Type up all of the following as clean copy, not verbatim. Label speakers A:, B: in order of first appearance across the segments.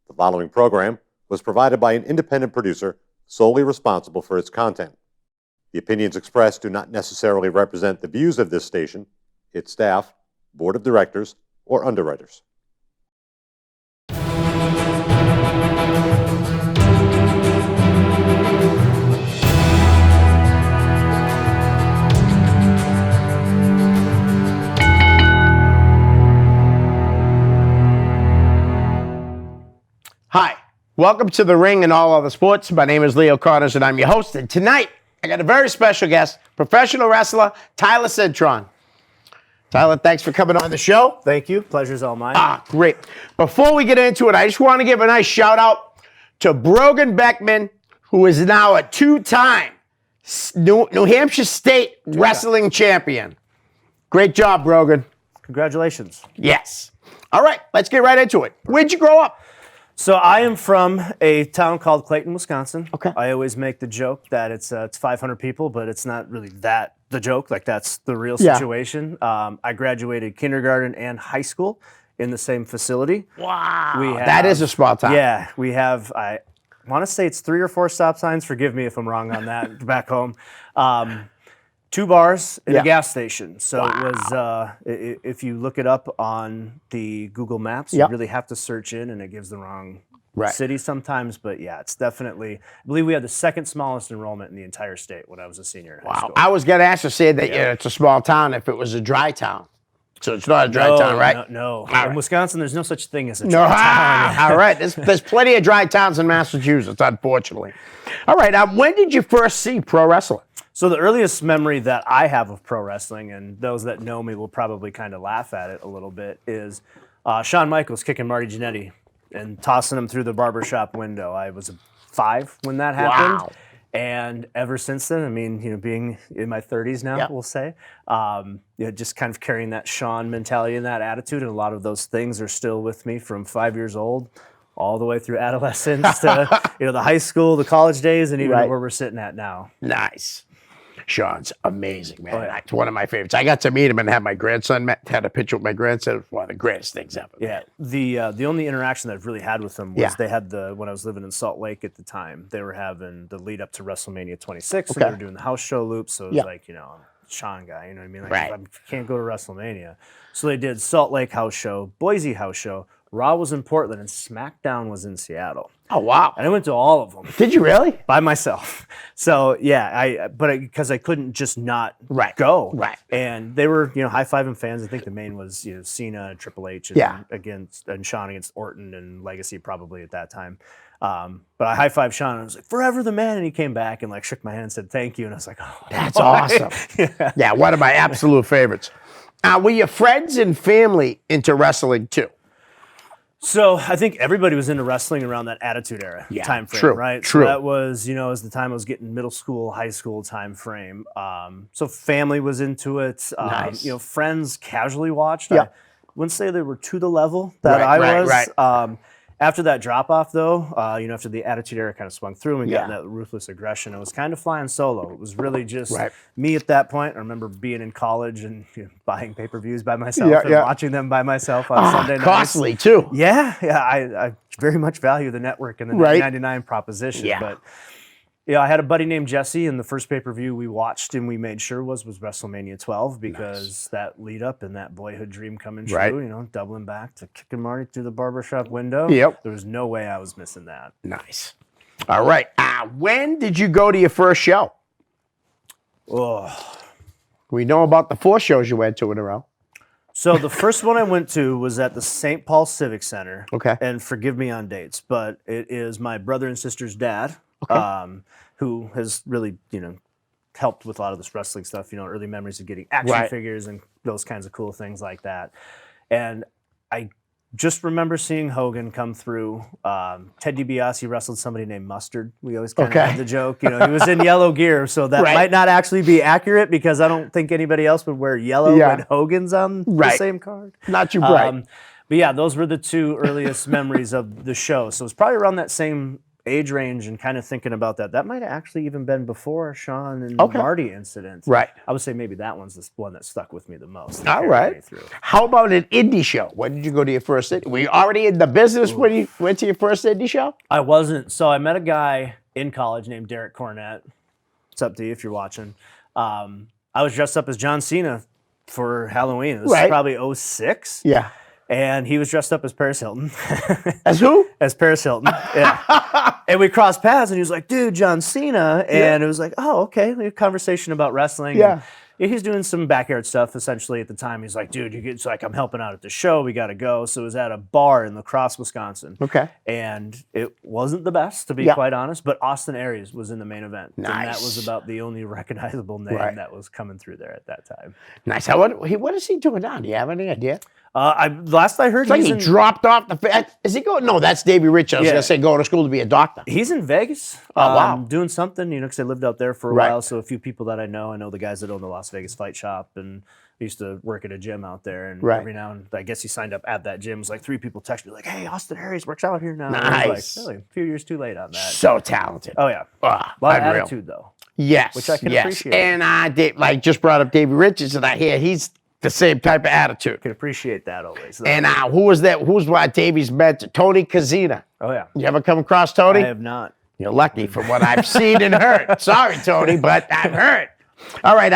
A: The following program was provided by an independent producer solely responsible for its content. The opinions expressed do not necessarily represent the views of this station, its staff, board of directors, or underwriters.
B: Hi, welcome to The Ring and All Other Sports. My name is Leo Connors and I'm your host. And tonight, I got a very special guest, professional wrestler, Tyler Cintron. Tyler, thanks for coming on the show.
C: Thank you. Pleasure's all mine.
B: Great. Before we get into it, I just want to give a nice shout out to Brogan Beckman, who is now a two-time New Hampshire State Wrestling Champion. Great job, Brogan.
C: Congratulations.
B: Yes. All right, let's get right into it. Where'd you grow up?
C: So I am from a town called Clayton, Wisconsin.
B: Okay.
C: I always make the joke that it's 500 people, but it's not really that the joke. Like that's the real situation. I graduated kindergarten and high school in the same facility.
B: Wow. That is a small town.
C: Yeah, we have. I want to say it's 3 or 4 stop signs. Forgive me if I'm wrong on that. Back home. 2 bars and a gas station. So it was, if you look it up on the Google Maps, you really have to search in and it gives the wrong city sometimes. But yeah, it's definitely, I believe we had the second smallest enrollment in the entire state when I was a senior in high school.
B: I was going to ask you, say that it's a small town if it was a dry town. So it's not a dry town, right?
C: No. In Wisconsin, there's no such thing as a dry town.
B: All right. There's plenty of dry towns in Massachusetts, unfortunately. All right. When did you first see pro wrestling?
C: So the earliest memory that I have of pro wrestling, and those that know me will probably kind of laugh at it a little bit, is Shawn Michaels kicking Marty Jannetty and tossing him through the barbershop window. I was 5 when that happened.
B: Wow.
C: And ever since then, I mean, being in my 30s now, we'll say, just kind of carrying that Shawn mentality and that attitude, and a lot of those things are still with me from 5 years old all the way through adolescence to the high school, the college days, and even where we're sitting at now.
B: Nice. Sean's amazing, man.
C: Oh, yeah.
B: It's one of my favorites. I got to meet him and have my grandson had a picture with my grandson. It was one of the greatest things ever.
C: Yeah, the only interaction that I've really had with him was they had when I was living in Salt Lake at the time, they were having the lead up to WrestleMania 26, and they were doing the house show loop, so it was like, Sean guy, you know what I mean? Like, I can't go to WrestleMania. So they did Salt Lake house show, Boise house show, Raw was in Portland, and SmackDown was in Seattle.
B: Oh, wow.
C: And I went to all of them.
B: Did you really?
C: By myself. So, yeah, because I couldn't just not go.
B: Right.
C: And they were, high-fiving fans. I think the main was, Cena, Triple H, and Shawn against Orton and Legacy probably at that time. But I high-fived Shawn, and I was like, forever the man. And he came back and, shook my hand and said, thank you. And I was like, oh.
B: That's awesome. Yeah, one of my absolute favorites. Were your friends and family into wrestling, too?
C: So I think everybody was into wrestling around that Attitude Era time frame, right?
B: True.
C: So that was, as the time I was getting middle school, high school time frame. So family was into it.
B: Nice.
C: Friends casually watched. I wouldn't say they were to the level that I was.
B: Right.
C: After that drop off, though, after the Attitude Era kind of swung through and we got that ruthless aggression, I was kind of flying solo. It was really just me at that point. I remember being in college and buying pay-per-views by myself and watching them by myself on Sunday nights.
B: Costly, too.
C: Yeah. I very much value the network and the $9.99 proposition.
B: Yeah.
C: But I had a buddy named Jesse, and the first pay-per-view we watched and we made sure was WrestleMania 12 because that lead up and that boyhood dream coming true, doubling back to kicking Marty through the barbershop window. Yep. There was no way I was missing that.
B: Nice. All right. When did you go to your first show?
C: Oh.
B: We know about the 4 shows you went to in a row.
C: So the first one I went to was at the St. Paul Civic Center.
B: Okay.
C: And forgive me on dates, but it is my brother and sister's dad. Who has really, helped with a lot of this wrestling stuff, early memories of getting action figures and those kinds of cool things like that. And I just remember seeing Hogan come through. Ted DiBiase wrestled somebody named Mustard. We always kind of had the joke. He was in yellow gear, so that might not actually be accurate because I don't think anybody else would wear yellow when Hogan's on the same card.
B: Not too bright.
C: But yeah, those were the 2 earliest memories of the show. So it's probably around that same age range and kind of thinking about that might have actually even been before Sean and
B: Okay.
C: Marty incident.
B: Right.
C: I would say maybe that one's the one that stuck with me the most. that
B: All
C: carried
B: right.
C: me through.
B: How about an indie show? When did you go to your first indie? Were you already in the business when you went to your first indie show?
C: I wasn't. So I met a guy in college named Derek Cornett. What's up, D, if you're watching? I was dressed up as John Cena for Halloween. This
B: Right.
C: was probably 06.
B: Yeah.
C: And he was dressed up as Paris Hilton.
B: As who?
C: As Paris Hilton. Yeah. And we crossed paths and he was like, dude, John Cena. And it was like, oh, okay. We had a conversation about wrestling.
B: Yeah.
C: And he's doing some backyard stuff essentially at the time. He's like, dude, it's like, I'm helping out at the show. We got to go. So it was at a bar in La Crosse, Wisconsin.
B: Okay.
C: And it wasn't the best, to be
B: Yeah.
C: quite honest, but Austin Aries was in the main event. And that
B: Nice.
C: was about the only recognizable name
B: Right.
C: that was coming through there at that time.
B: Nice. What is he doing now? Do you have any idea?
C: Last I heard,
B: It's like
C: he's
B: he
C: in,
B: dropped off the. Is he going? No, that's Davey Rich. I was
C: Yeah.
B: going to say going to school to be a doctor.
C: he's in Vegas.
B: Oh, wow.
C: Doing something, because I lived out there for a
B: Right.
C: while. So a few people that I know the guys that own the Las Vegas Fight Shop, and I used to work at a gym out there. And
B: Right.
C: every now and I guess he signed up at that gym. It was like 3 people text me like, "Hey, Austin Aries works out here now." And I was
B: Nice.
C: like, really, a few years too late on that.
B: So talented.
C: Oh yeah,
B: Ah,
C: a lot of
B: unreal.
C: attitude though.
B: Yes,
C: Which I can
B: yes.
C: appreciate.
B: And I did just brought up Davey Richards, and I hear he's the same type of attitude.
C: Can appreciate that always. Though.
B: And who was that? Who's what Davey's mentor? Tony Kazina.
C: Oh yeah,
B: You ever come across Tony?
C: I have not.
B: You're lucky from what I've seen and heard. Sorry, Tony, but I've heard. All right.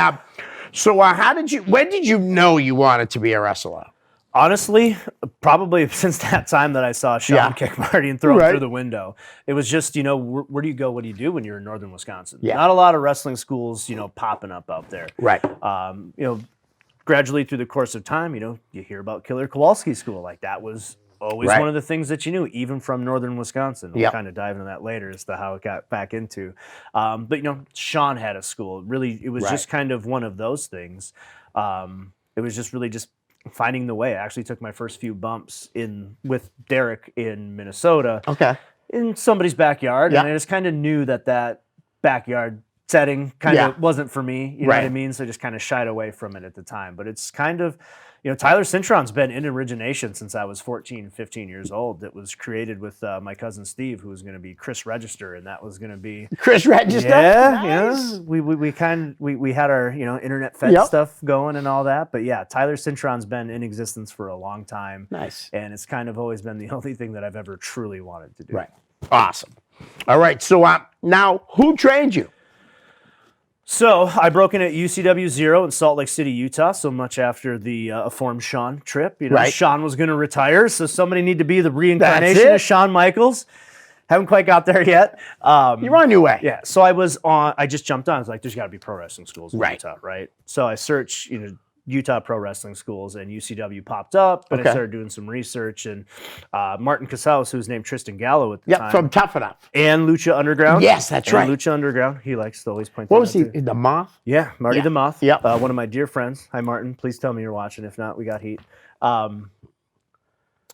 B: So when did you know you wanted to be a wrestler?
C: Honestly, probably since that time that I saw Sean
B: Yeah.
C: kick Marty and throw him
B: Right.
C: through the window. It was just, where do you go? What do you do when you're in northern Wisconsin?
B: Yeah.
C: Not a lot of wrestling schools, popping up out there.
B: Right.
C: Gradually through the course of time, you hear about Killer Kowalski School. Like that was always
B: Right.
C: one of the things that you knew, even from northern Wisconsin. We'll
B: Yep.
C: kind of dive into that later as to how it got back into. But Sean had a school. Really, it was
B: Right.
C: just kind of one of those things. It was just really just finding the way. I actually took my first few bumps with Derek in Minnesota
B: Okay.
C: in somebody's backyard,
B: Yeah.
C: and I just kind of knew that backyard setting kind of
B: Yeah.
C: wasn't for me. You know what I
B: Right.
C: mean? So I just kind of shied away from it at the time. But it's kind of, Tyler Cintron's been in origination since I was 14, 15 years old. It was created with my cousin Steve, who was going to be Chris Register, and that was going to be
B: Chris Register.
C: yeah,
B: Nice.
C: we had our internet fed
B: Yep.
C: stuff going and all that, but yeah, Tyler Cintron's been in existence for a long time,
B: Nice.
C: and it's kind of always been the only thing that I've ever truly wanted to do.
B: Right. Awesome. All right. So now, who trained you?
C: So I broke in at UCW 0 in Salt Lake City, Utah. So much after the Form Sean trip,
B: Right.
C: Sean was going to retire, so somebody need to be the
B: That's
C: reincarnation
B: it.
C: of Shawn Michaels. Haven't quite got there yet.
B: You're on your way.
C: Yeah, so I just jumped on. I was like, there's got to be pro wrestling schools in
B: Right.
C: Utah, right? So I searched, Utah pro wrestling schools, and UCW popped up, and
B: Okay.
C: I started doing some research, and Martin Casales, who was named Tristan Gallo at the
B: Yep.
C: time,
B: From Tough Enough.
C: and Lucha Underground.
B: Yes, that's
C: And
B: right.
C: Lucha Underground. He likes to always point
B: What
C: that
B: was
C: out
B: he?
C: too.
B: The Moth.
C: Yeah, Marty
B: Yeah.
C: the Moth.
B: Yep.
C: One of my dear friends. Hi, Martin. Please tell me you're watching. If not, we got heat.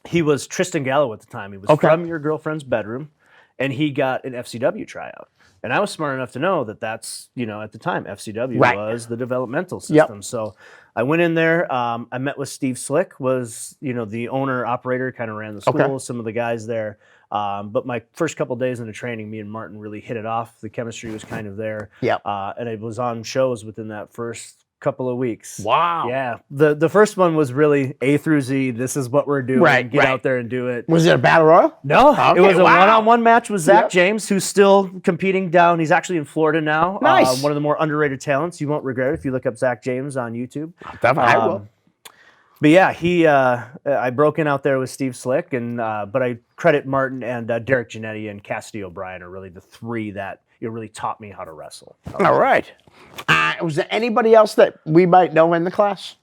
C: He was Tristan Gallo at the time. He was
B: Okay.
C: from your girlfriend's bedroom, and he got an FCW tryout. And I was smart enough to know that that's, at the time, FCW
B: Right.
C: was the developmental
B: Yep.
C: system. So I went in there. I met with Steve Slick, was, the owner, operator, kind of ran the school,
B: Okay.
C: some of the guys there. But my first couple days into training, me and Martin really hit it off. The chemistry was kind of there.
B: Yep.
C: And I was on shows within that first couple of weeks.
B: Wow.
C: Yeah. The first one was really A through Z. This is what we're doing.
B: Right,
C: Get
B: right.
C: out there and do it.
B: Was it a battle royal?
C: No,
B: Okay,
C: it was a
B: wow.
C: one-on-one match with Zach
B: Yep.
C: James, who's still competing down. He's actually in Florida now.
B: Nice.
C: One of the more underrated talents. You won't regret it if you look up Zach James on YouTube.
B: Definitely. I will.
C: But yeah, I broke in out there with Steve Slick, and but I credit Martin and Derek Giannetti and Cassidy O'Brien are really the three that really taught me how to wrestle.
B: All right. Was there anybody else that we might know in the class?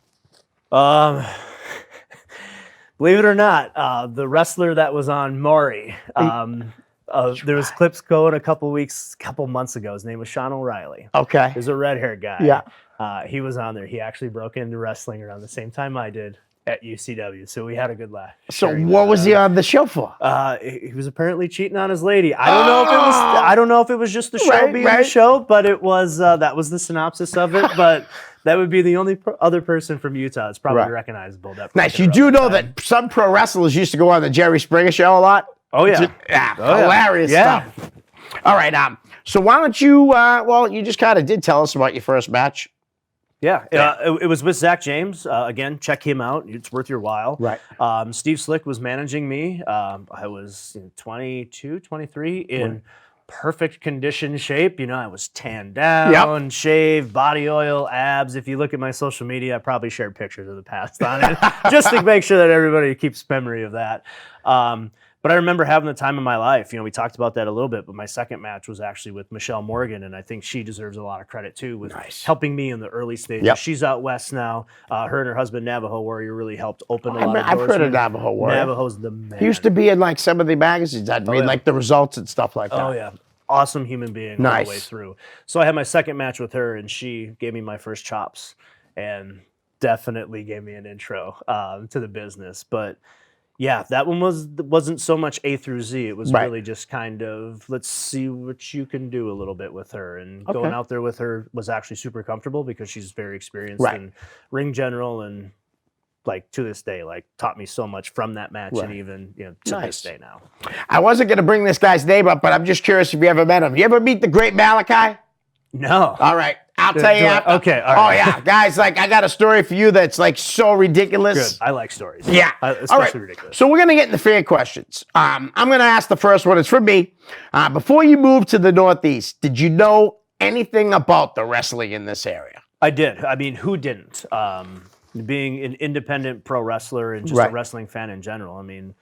C: Believe it or not, the wrestler that was on Maury, there was clips going a couple months ago. His name was Sean O'Reilly.
B: Okay.
C: He's a red-haired guy.
B: Yeah.
C: He was on there. He actually broke into wrestling around the same time I did at UCW, so we had a good laugh.
B: So
C: sharing
B: what
C: that
B: was
C: out.
B: he on the show for?
C: He was apparently cheating on his lady. I don't know if it was just the show
B: Right,
C: being
B: right.
C: the show, but it was that was the synopsis of it. But that would be the only other person from Utah that's probably
B: Right.
C: recognizable. That
B: Nice. You do know that some pro wrestlers used to go on the Jerry Springer show a lot?
C: Oh yeah,
B: Hilarious stuff. All right, so why don't you? Well, you just kind of did tell us about your first match.
C: Yeah, it was with Zach James. Again, check him out. It's worth your while.
B: Right.
C: Steve Slick was managing me. I was 22, 23 in perfect condition shape. I was tanned down, shaved, body oil, abs. If you look at my social media, I probably shared pictures of the past on it just to make sure that everybody keeps memory of that. But I remember having the time of my life. We talked about that a little bit, but my second match was actually with Michelle Morgan, and I think she deserves a lot of credit too with helping me in the early stages.
B: Yep.
C: She's out west now. Her and her husband Navajo Warrior really helped open a lot of doors.
B: I've heard of Navajo Warrior.
C: Navajo's the man.
B: He used to be in like some of the magazines. I'd read like the results and stuff like that.
C: Oh yeah. Awesome human being all the way through. So I had my second match with her, and she gave me my first chops and definitely gave me an intro to the business. But yeah, that one wasn't so much A through Z. It was really just kind of, let's see what you can do a little bit with her. And going out there with her was actually super comfortable because she's very experienced in ring general, and like to this day, like taught me so much from that match and even to this day now.
B: I wasn't going to bring this guy's name up, but I'm just curious if you ever met him. You ever meet the great Malachi?
C: No.
B: All right. I'll tell you after.
C: Okay. All right.
B: Oh, yeah. Guys, like, I got a story for you that's, like, so ridiculous.
C: Good. I like stories.
B: Yeah.
C: Especially ridiculous.
B: So we're going to get into fan questions. I'm going to ask the first one. It's from me. Before you moved to the Northeast, did you know anything about the wrestling in this area?
C: I did. I mean, who didn't? Being an independent pro wrestler and just a wrestling fan in general. I mean,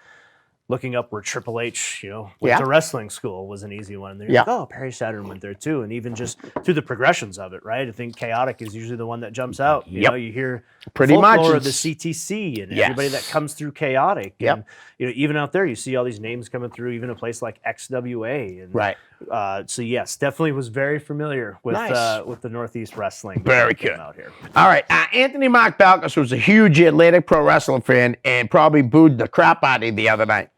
C: looking up where Triple H, went to wrestling school was an easy one. They're like, oh, Perry Saturn went there too. And even just through the progressions of it, right? I think Chaotic is usually the one that jumps out. You hear
B: pretty much
C: of the CTC and everybody that comes through Chaotic. And, even out there, you see all these names coming through, even a place like XWA. And, so yes, definitely was very familiar with the Northeast wrestling.
B: Very good.
C: Out here.
B: All right. Anthony Mark Balkas was a huge Atlantic Pro Wrestling fan and probably booed the crap out of you the other night.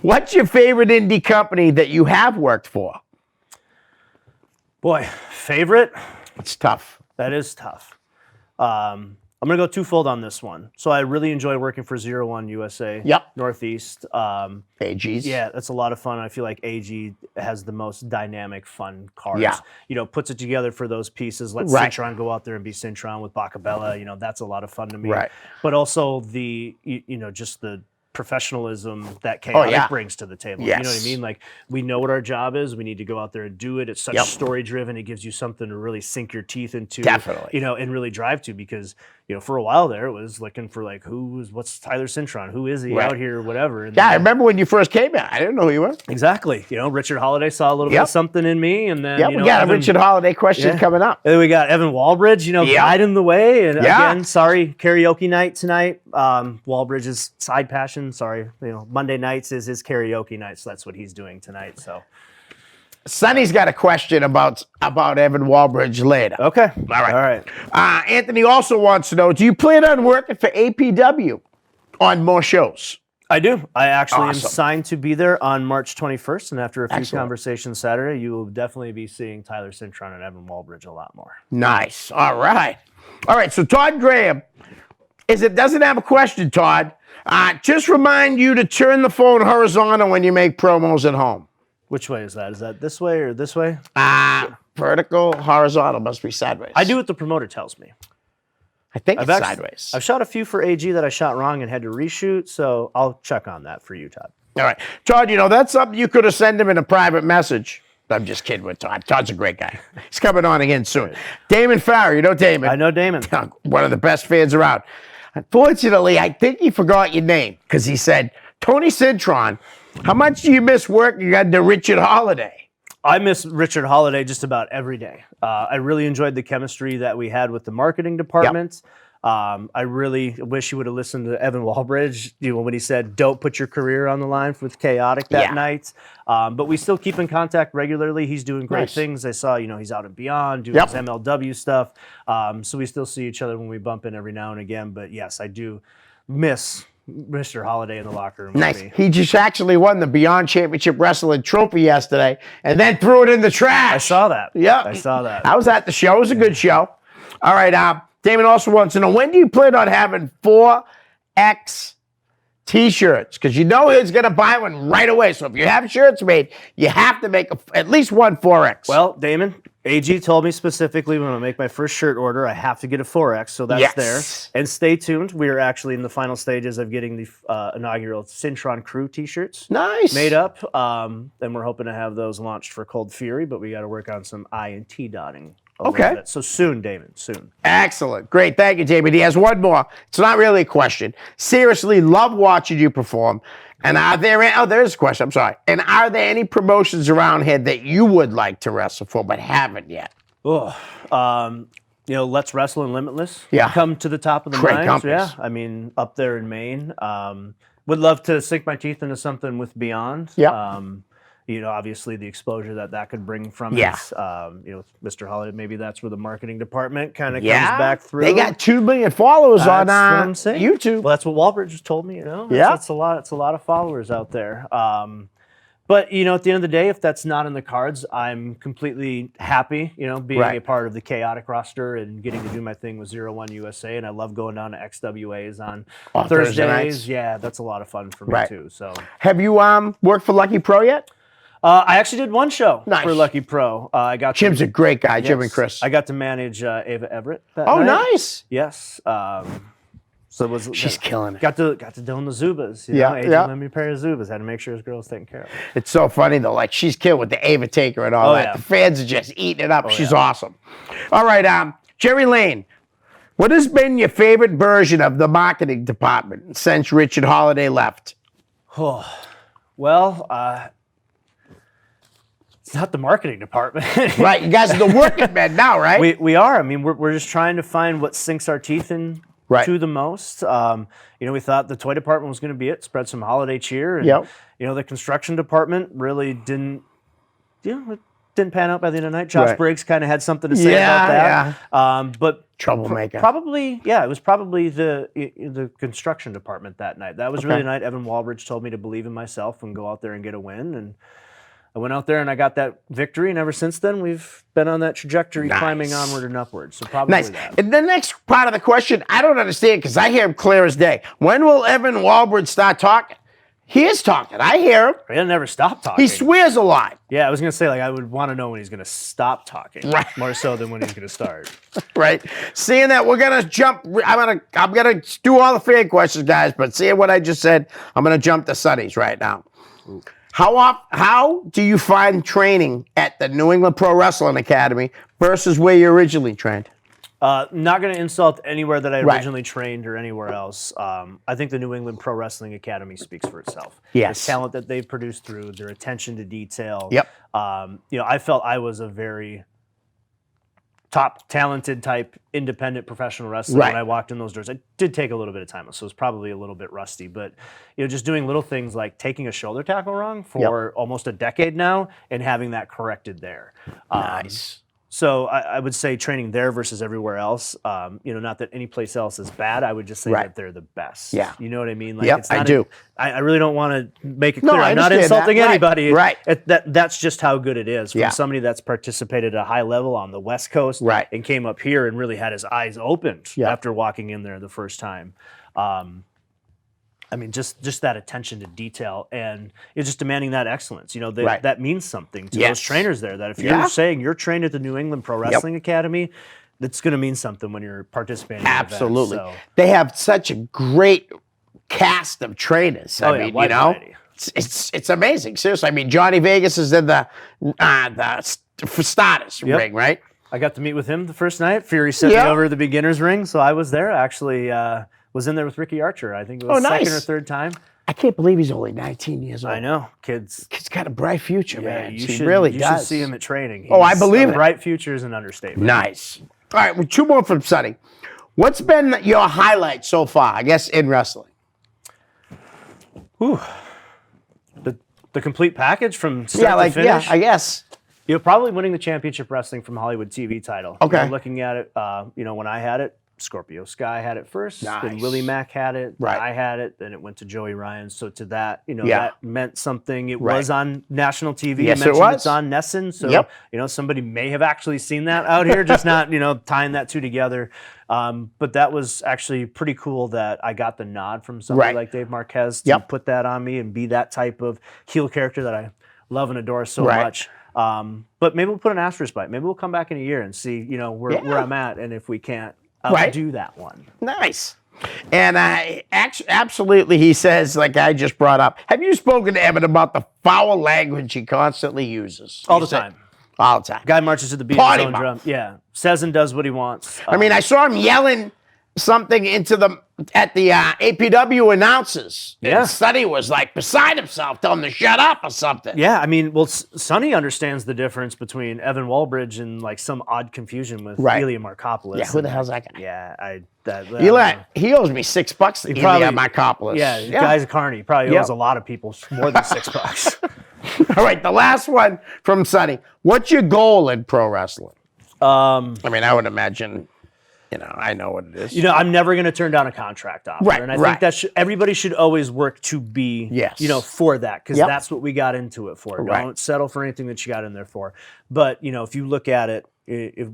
B: What's your favorite indie company that you have worked for?
C: Boy, favorite?
B: It's tough.
C: That is tough. I'm going to go twofold on this one. So I really enjoy working for 01 USA Northeast.
B: AG's.
C: Yeah, that's a lot of fun. I feel like AG has the most dynamic, fun cards. Yeah. Puts it together for those pieces. Let Cintron go out there and be Cintron with Bacabella. That's a lot of fun to me.
B: Right.
C: But also the, just the professionalism that Chaotic brings to the table.
B: Yes.
C: You know what I mean? Like, we know what our job is. We need to go out there and do it. It's such story driven. It gives you something to really sink your teeth into.
B: Definitely.
C: And really drive to, because for a while there, it was looking for like, what's Tyler Cintron? Who is he out here or whatever? And
B: I remember when you first came out. I didn't know who you were.
C: Exactly. Richard Holiday saw a little bit of something in me, and then
B: we got a Richard Holiday question coming up.
C: And then we got Evan Walbridge, guiding the way. And again, sorry, karaoke night tonight. Walbridge's side passion. Sorry, Monday nights is his karaoke night, so that's what he's doing tonight. So.
B: Sonny's got a question about Evan Walbridge later.
C: Okay.
B: All right. Anthony also wants to know, do you plan on working for APW on more shows?
C: I do. I actually am signed to be there on March 21st, and after a few conversations Saturday, you will definitely be seeing Tyler Cintron and Evan Walbridge a lot more.
B: Nice. All right, so Todd Graham doesn't have a question, Todd. Just remind you to turn the phone horizontal when you make promos at home.
C: Which way is that? Is that this way or this way?
B: Vertical, horizontal, must be sideways.
C: I do what the promoter tells me.
B: I think it's sideways.
C: I've shot a few for AG that I shot wrong and had to reshoot, so I'll check on that for you, Todd.
B: All right. Todd, that's something you could have sent him in a private message. I'm just kidding with Todd. Todd's a great guy. He's coming on again soon. Right. Damon Farrer, you know Damon?
C: I know Damon.
B: One of the best fans around. Unfortunately, I think he forgot your name because he said, Tony Cintron, how much do you miss working under Richard Holiday?
C: I miss Richard Holiday just about every day. I really enjoyed the chemistry that we had with the marketing department. I really wish he would have listened to Evan Walbridge when he said, don't put your career on the line with Chaotic that night. But we still keep in contact regularly. He's doing great things. I saw, he's out and beyond doing his MLW stuff. So we still see each other when we bump in every now and again. But yes, I do miss Mr. Holiday in the locker room.
B: Nice. He just actually won the Beyond Championship Wrestling Trophy yesterday and then threw it in the trash.
C: I saw that.
B: Yeah.
C: I saw that.
B: I was at the show. It was a good show. All right. Damon also wants to know, when do you plan on having 4X T-shirts, because you know he's going to buy one right away. So if you have shirts made, you have to make at least one 4X.
C: Well, Damon, AG told me specifically when I make my first shirt order, I have to get a 4X, so that's there. And stay tuned. We are actually in the final stages of getting the inaugural Cintron Crew T-shirts made up, and we're hoping to have those launched for Cold Fury, but we got to work on some I and T dotting. Okay. So soon, Damon, soon.
B: Excellent. Great. Thank you, Damon. He has one more. It's not really a question. Seriously, love watching you perform. And are there, there's a question. I'm sorry. And are there any promotions around here that you would like to wrestle for but haven't yet?
C: Oh, Let's Wrestle and Limitless.
B: Yeah.
C: Come to the top of the
B: Great
C: minds.
B: companies.
C: Yeah. I mean, up there in Maine. Would love to sink my teeth into something with Beyond.
B: Yeah.
C: Obviously the exposure that could bring from it. Mr. Holiday, maybe that's where the marketing department kind of comes back through.
B: They got 2 million followers on YouTube.
C: Well, that's what Walbridge just told me, It's a lot of followers out there. But, at the end of the day, if that's not in the cards, I'm completely happy, being a part of the chaotic roster and getting to do my thing with 01 USA. And I love going down to XWAs on Thursdays. Yeah, that's a lot of fun for me, too. So,
B: have you worked for Lucky Pro yet?
C: I actually did one show for Lucky Pro. I got
B: Jim's a great guy, Jim and Chris.
C: I got to manage Ava Everett that night.
B: Nice.
C: Yes.
B: She's killing it.
C: Got to don the Zubas. Let me pair of Zubas. Had to make sure his girl's taken care of.
B: It's so funny though. Like she's killed with the Ava Taker and all that. Yeah. The fans are just eating it up. She's awesome. All right, Jerry Lane. What has been your favorite version of the marketing department since Richard Holiday left?
C: Oh, well, it's not the marketing department.
B: Right, you guys are the working men now, right?
C: We are. I mean, we're just trying to find what sinks our teeth in to the most. We thought the toy department was going to be it, spread some holiday cheer. And, the construction department really didn't, it didn't pan out by the end of the night. Josh Briggs kind of had something to say about that. Yeah. But
B: troublemaker.
C: It was probably the construction department that night. That was really the night Evan Walbridge told me to believe in myself and go out there and get a win. And I went out there and I got that victory, and ever since then we've been on that trajectory, climbing onward and upward. So probably that.
B: And the next part of the question, I don't understand because I hear him clear as day. When will Evan Walbridge start talking? He is talking. I hear him.
C: He'll never stop talking.
B: He swears a lot.
C: Yeah, I was gonna say I would want to know when he's gonna stop talking, more so than when he's gonna start.
B: Right. Seeing that, we're gonna jump. I'm gonna do all the fan questions, guys. But seeing what I just said, I'm gonna jump to Sonny's right now. Ooh. How do you find training at the New England Pro Wrestling Academy versus where you originally trained?
C: Not going to insult anywhere that I originally trained or anywhere else. I think the New England Pro Wrestling Academy speaks for itself.
B: Yes.
C: The talent that they've produced through their attention to detail.
B: Yep.
C: I felt I was a very top talented type independent professional wrestler when I walked in those doors. It did take a little bit of time, so it was probably a little bit rusty, but just doing little things like taking a shoulder tackle wrong for almost a decade now and having that corrected there.
B: Nice.
C: So I would say training there versus everywhere else. Not that any place else is bad. I would just say that they're the best.
B: Yeah.
C: You know what I mean?
B: I do.
C: I really don't want to make it clear. I'm not insulting anybody.
B: Right.
C: That's just how good it is. From somebody that's participated at a high level on the West Coast and came up here and really had his eyes opened after walking in there the first time. Just that attention to detail and just demanding that excellence. That means something to those trainers there. That if you're saying you're trained at the New England Pro Wrestling Academy, that's going to mean something when you're participating.
B: Absolutely.
C: In events, so.
B: They have such a great cast of trainers. I mean,
C: variety.
B: It's amazing. Seriously. I mean, Johnny Vegas is in the starters ring, right?
C: I got to meet with him the first night. Fury sent me over to the beginner's ring, so I was there. Actually, was in there with Ricky Archer. I think it was second or third time.
B: I can't believe he's only 19 years old.
C: I know. Kid's
B: got a bright future, man.
C: You
B: really does.
C: You should see him at training.
B: I believe it.
C: Bright future is an understatement.
B: Nice. All right, well, 2 more from Sonny. What's been your highlight so far, I guess, in wrestling?
C: Ooh. The complete package from start to finish?
B: Yeah, I guess.
C: Probably winning the championship wrestling from Hollywood TV title.
B: Okay.
C: Looking at it, when I had it, Scorpio Sky had it first,
B: Nice.
C: then Willie Mack had it, then
B: Right.
C: I had it, then it went to Joey Ryan. So to that,
B: Yeah.
C: that meant something. It
B: Right.
C: was on national TV.
B: Yes,
C: You
B: it
C: mentioned
B: was.
C: It's on Nesson. So,
B: Yep.
C: somebody may have actually seen that out here, just not, tying that two together. But that was actually pretty cool that I got the nod from somebody
B: Right.
C: like Dave Marquez to
B: Yep.
C: put that on me and be that type of heel character that I love and adore so
B: Right.
C: much. But maybe we'll put an asterisk by it. Maybe we'll come back in a year and see, where I'm at, and if we can't
B: Right.
C: do that one.
B: Nice. And absolutely, he says, like I just brought up, have you spoken to Evan about the foul language he constantly uses?
C: All
B: He
C: the
B: said-
C: time.
B: All the time.
C: Guy marches to the beat of
B: Party
C: his own
B: mouth.
C: drum. Yeah. Says and does what he wants.
B: I mean, I saw him yelling something at the APW announcers.
C: Yeah.
B: And Sonny was like beside himself, telling him to shut up or something.
C: Yeah, I mean, well, Sonny understands the difference between Evan Walbridge and like some odd confusion with
B: Right.
C: Ilya Markopoulos.
B: Yeah, who the
C: And,
B: hell's that guy?
C: Yeah,
B: Eli, he owes me $6 to
C: probably-
B: Ilya Markopoulos.
C: Yeah, the guy's a carny. He probably
B: Yep.
C: owes a lot of people more than $6.
B: All right, the last one from Sonny. What's your goal in pro wrestling? I mean, I would imagine, I know what it is.
C: I'm never going to turn down a contract offer.
B: Right,
C: And I
B: right.
C: think that everybody should always work to be,
B: Yes.
C: for that, because
B: Yep.
C: that's what we got into it for.
B: Right.
C: Don't settle for anything that you got in there for. But, if you look at it,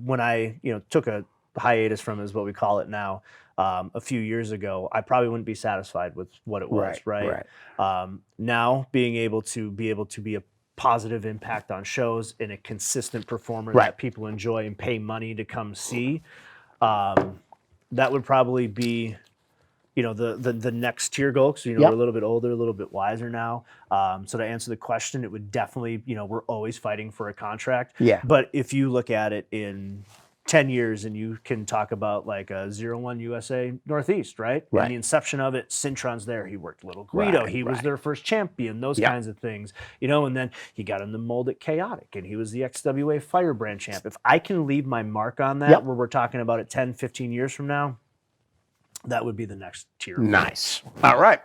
C: when I, took a hiatus from, is what we call it now, a few years ago, I probably wouldn't be satisfied with what it was, right? Now, being able to be a positive impact on shows and a consistent performer
B: Right.
C: that people enjoy and pay money to come see, that would probably be, the next tier goal. Because
B: Yep.
C: we're a little bit older, a little bit wiser now. So to answer the question, it would definitely, we're always fighting for a contract.
B: Yeah.
C: But if you look at it in 10 years and you can talk about like a 0-1 USA Northeast, right?
B: Right.
C: And the inception of it, Cintron's there. He worked Little Guido.
B: Right,
C: he was
B: right.
C: their first champion, those
B: Yep.
C: kinds of things, and then he got in the mold at Chaotic and he was the XWA Firebrand champ. If I can leave my mark on that,
B: Yep.
C: where we're talking about it 10, 15 years from now, that would be the next tier.
B: Nice. All right.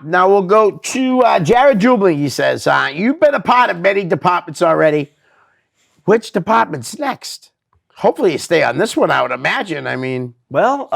B: Now we'll go to Jared Jubilee. He says, you've been a part of many departments already. Which department's next? Hopefully you stay on this one, I would imagine. I mean,
C: Well,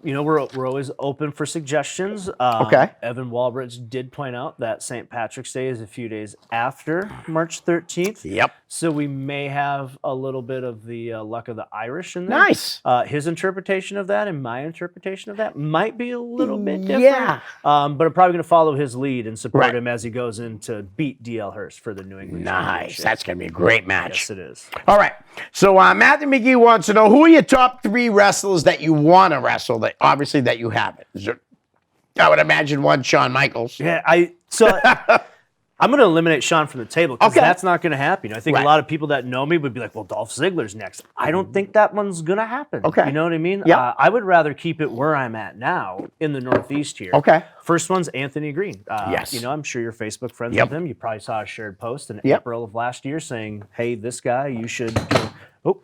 C: we're always open for suggestions.
B: Okay.
C: Evan Walbridge did point out that St. Patrick's Day is a few days after March 13th.
B: Yep.
C: So we may have a little bit of the luck of the Irish in there.
B: Nice.
C: His interpretation of that and my interpretation of that might be a little bit different.
B: Yeah.
C: But I'm probably going to follow his lead and support
B: Right.
C: him as he goes in to beat DL Hurst for the New England
B: Nice.
C: Championship.
B: That's going to be a great match.
C: Yes, it is.
B: All right. So Matthew McGee wants to know, who are your top 3 wrestlers that you want to wrestle that obviously that you haven't? I would imagine one, Shawn Michaels.
C: Yeah, I'm going to eliminate Sean from the table because
B: Okay.
C: that's not going to happen. I think
B: Right.
C: a lot of people that know me would be like, well, Dolph Ziggler's next. I don't think that one's going to happen.
B: Okay.
C: You know what I mean?
B: Yep.
C: I would rather keep it where I'm at now in the Northeast here.
B: Okay.
C: First one's Anthony Green.
B: Yes.
C: I'm sure you're Facebook friends
B: Yep.
C: with him. You probably saw a shared post in
B: Yep.
C: April of last year saying, hey, this guy, you should,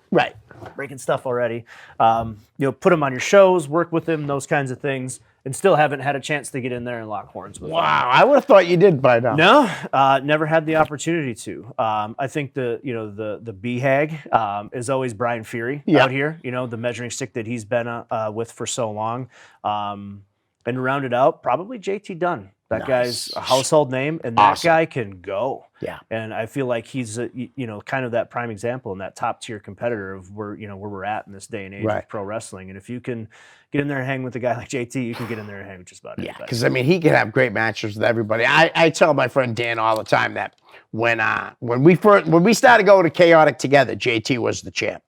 B: Right.
C: breaking stuff already. Put him on your shows, work with him, those kinds of things, and still haven't had a chance to get in there and lock horns with him.
B: Wow. I would have thought you did by now.
C: No, never had the opportunity to. I think the BHAG is always Brian Fury
B: Yeah.
C: out here. The measuring stick that he's been with for so long. And to round it out, probably JT Dunn. That
B: Nice.
C: guy's a household name, and that
B: Awesome.
C: guy can go.
B: Yeah.
C: And I feel like he's kind of that prime example and that top tier competitor of where we're at in this day and age
B: Right.
C: of pro wrestling. And if you can get in there and hang with a guy like JT, you can get in there and hang with just about
B: Yeah,
C: anybody.
B: because he can have great matches with everybody. I tell my friend Dan all the time that when we started going to Chaotic together, JT was the champ,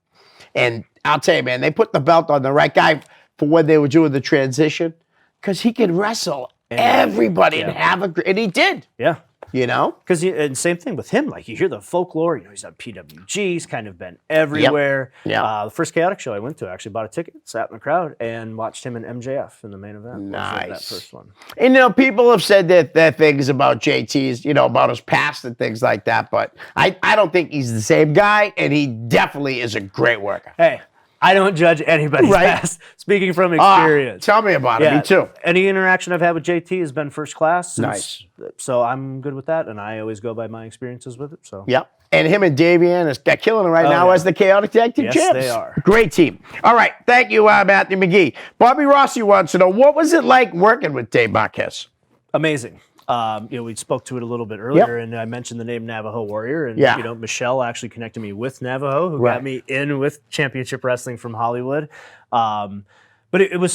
B: and I'll tell you, man, they put the belt on the right guy for when they were doing the transition, because he could wrestle everybody and he did.
C: Yeah.
B: Because
C: and same thing with him. Like you hear the folklore. He's on PWG. He's kind of been everywhere.
B: Yeah.
C: The first Chaotic show I went to, I actually bought a ticket, sat in the crowd, and watched him and MJF in the main event.
B: Nice.
C: That first one.
B: And people have said that things about JT's, about his past and things like that, but I don't think he's the same guy, and he definitely is a great worker.
C: Hey, I don't judge anybody's
B: Right.
C: past. Speaking from experience.
B: Tell me about it. Me too.
C: Any interaction I've had with JT has been first class.
B: Nice.
C: So I'm good with that, and I always go by my experiences with it. So
B: Yep. And him and Davian is killing it right now
C: yeah.
B: as the Chaotic Tag Team
C: Yes,
B: champs.
C: they are.
B: Great team. All right. Thank you, Matthew McGee. Bobby Rossi wants to know, what was it like working with Dave Bautista?
C: amazing. We spoke to it a little bit earlier, and I mentioned the name Navajo Warrior, and Michelle actually connected me with Navajo, who got me in with Championship Wrestling from Hollywood. But it was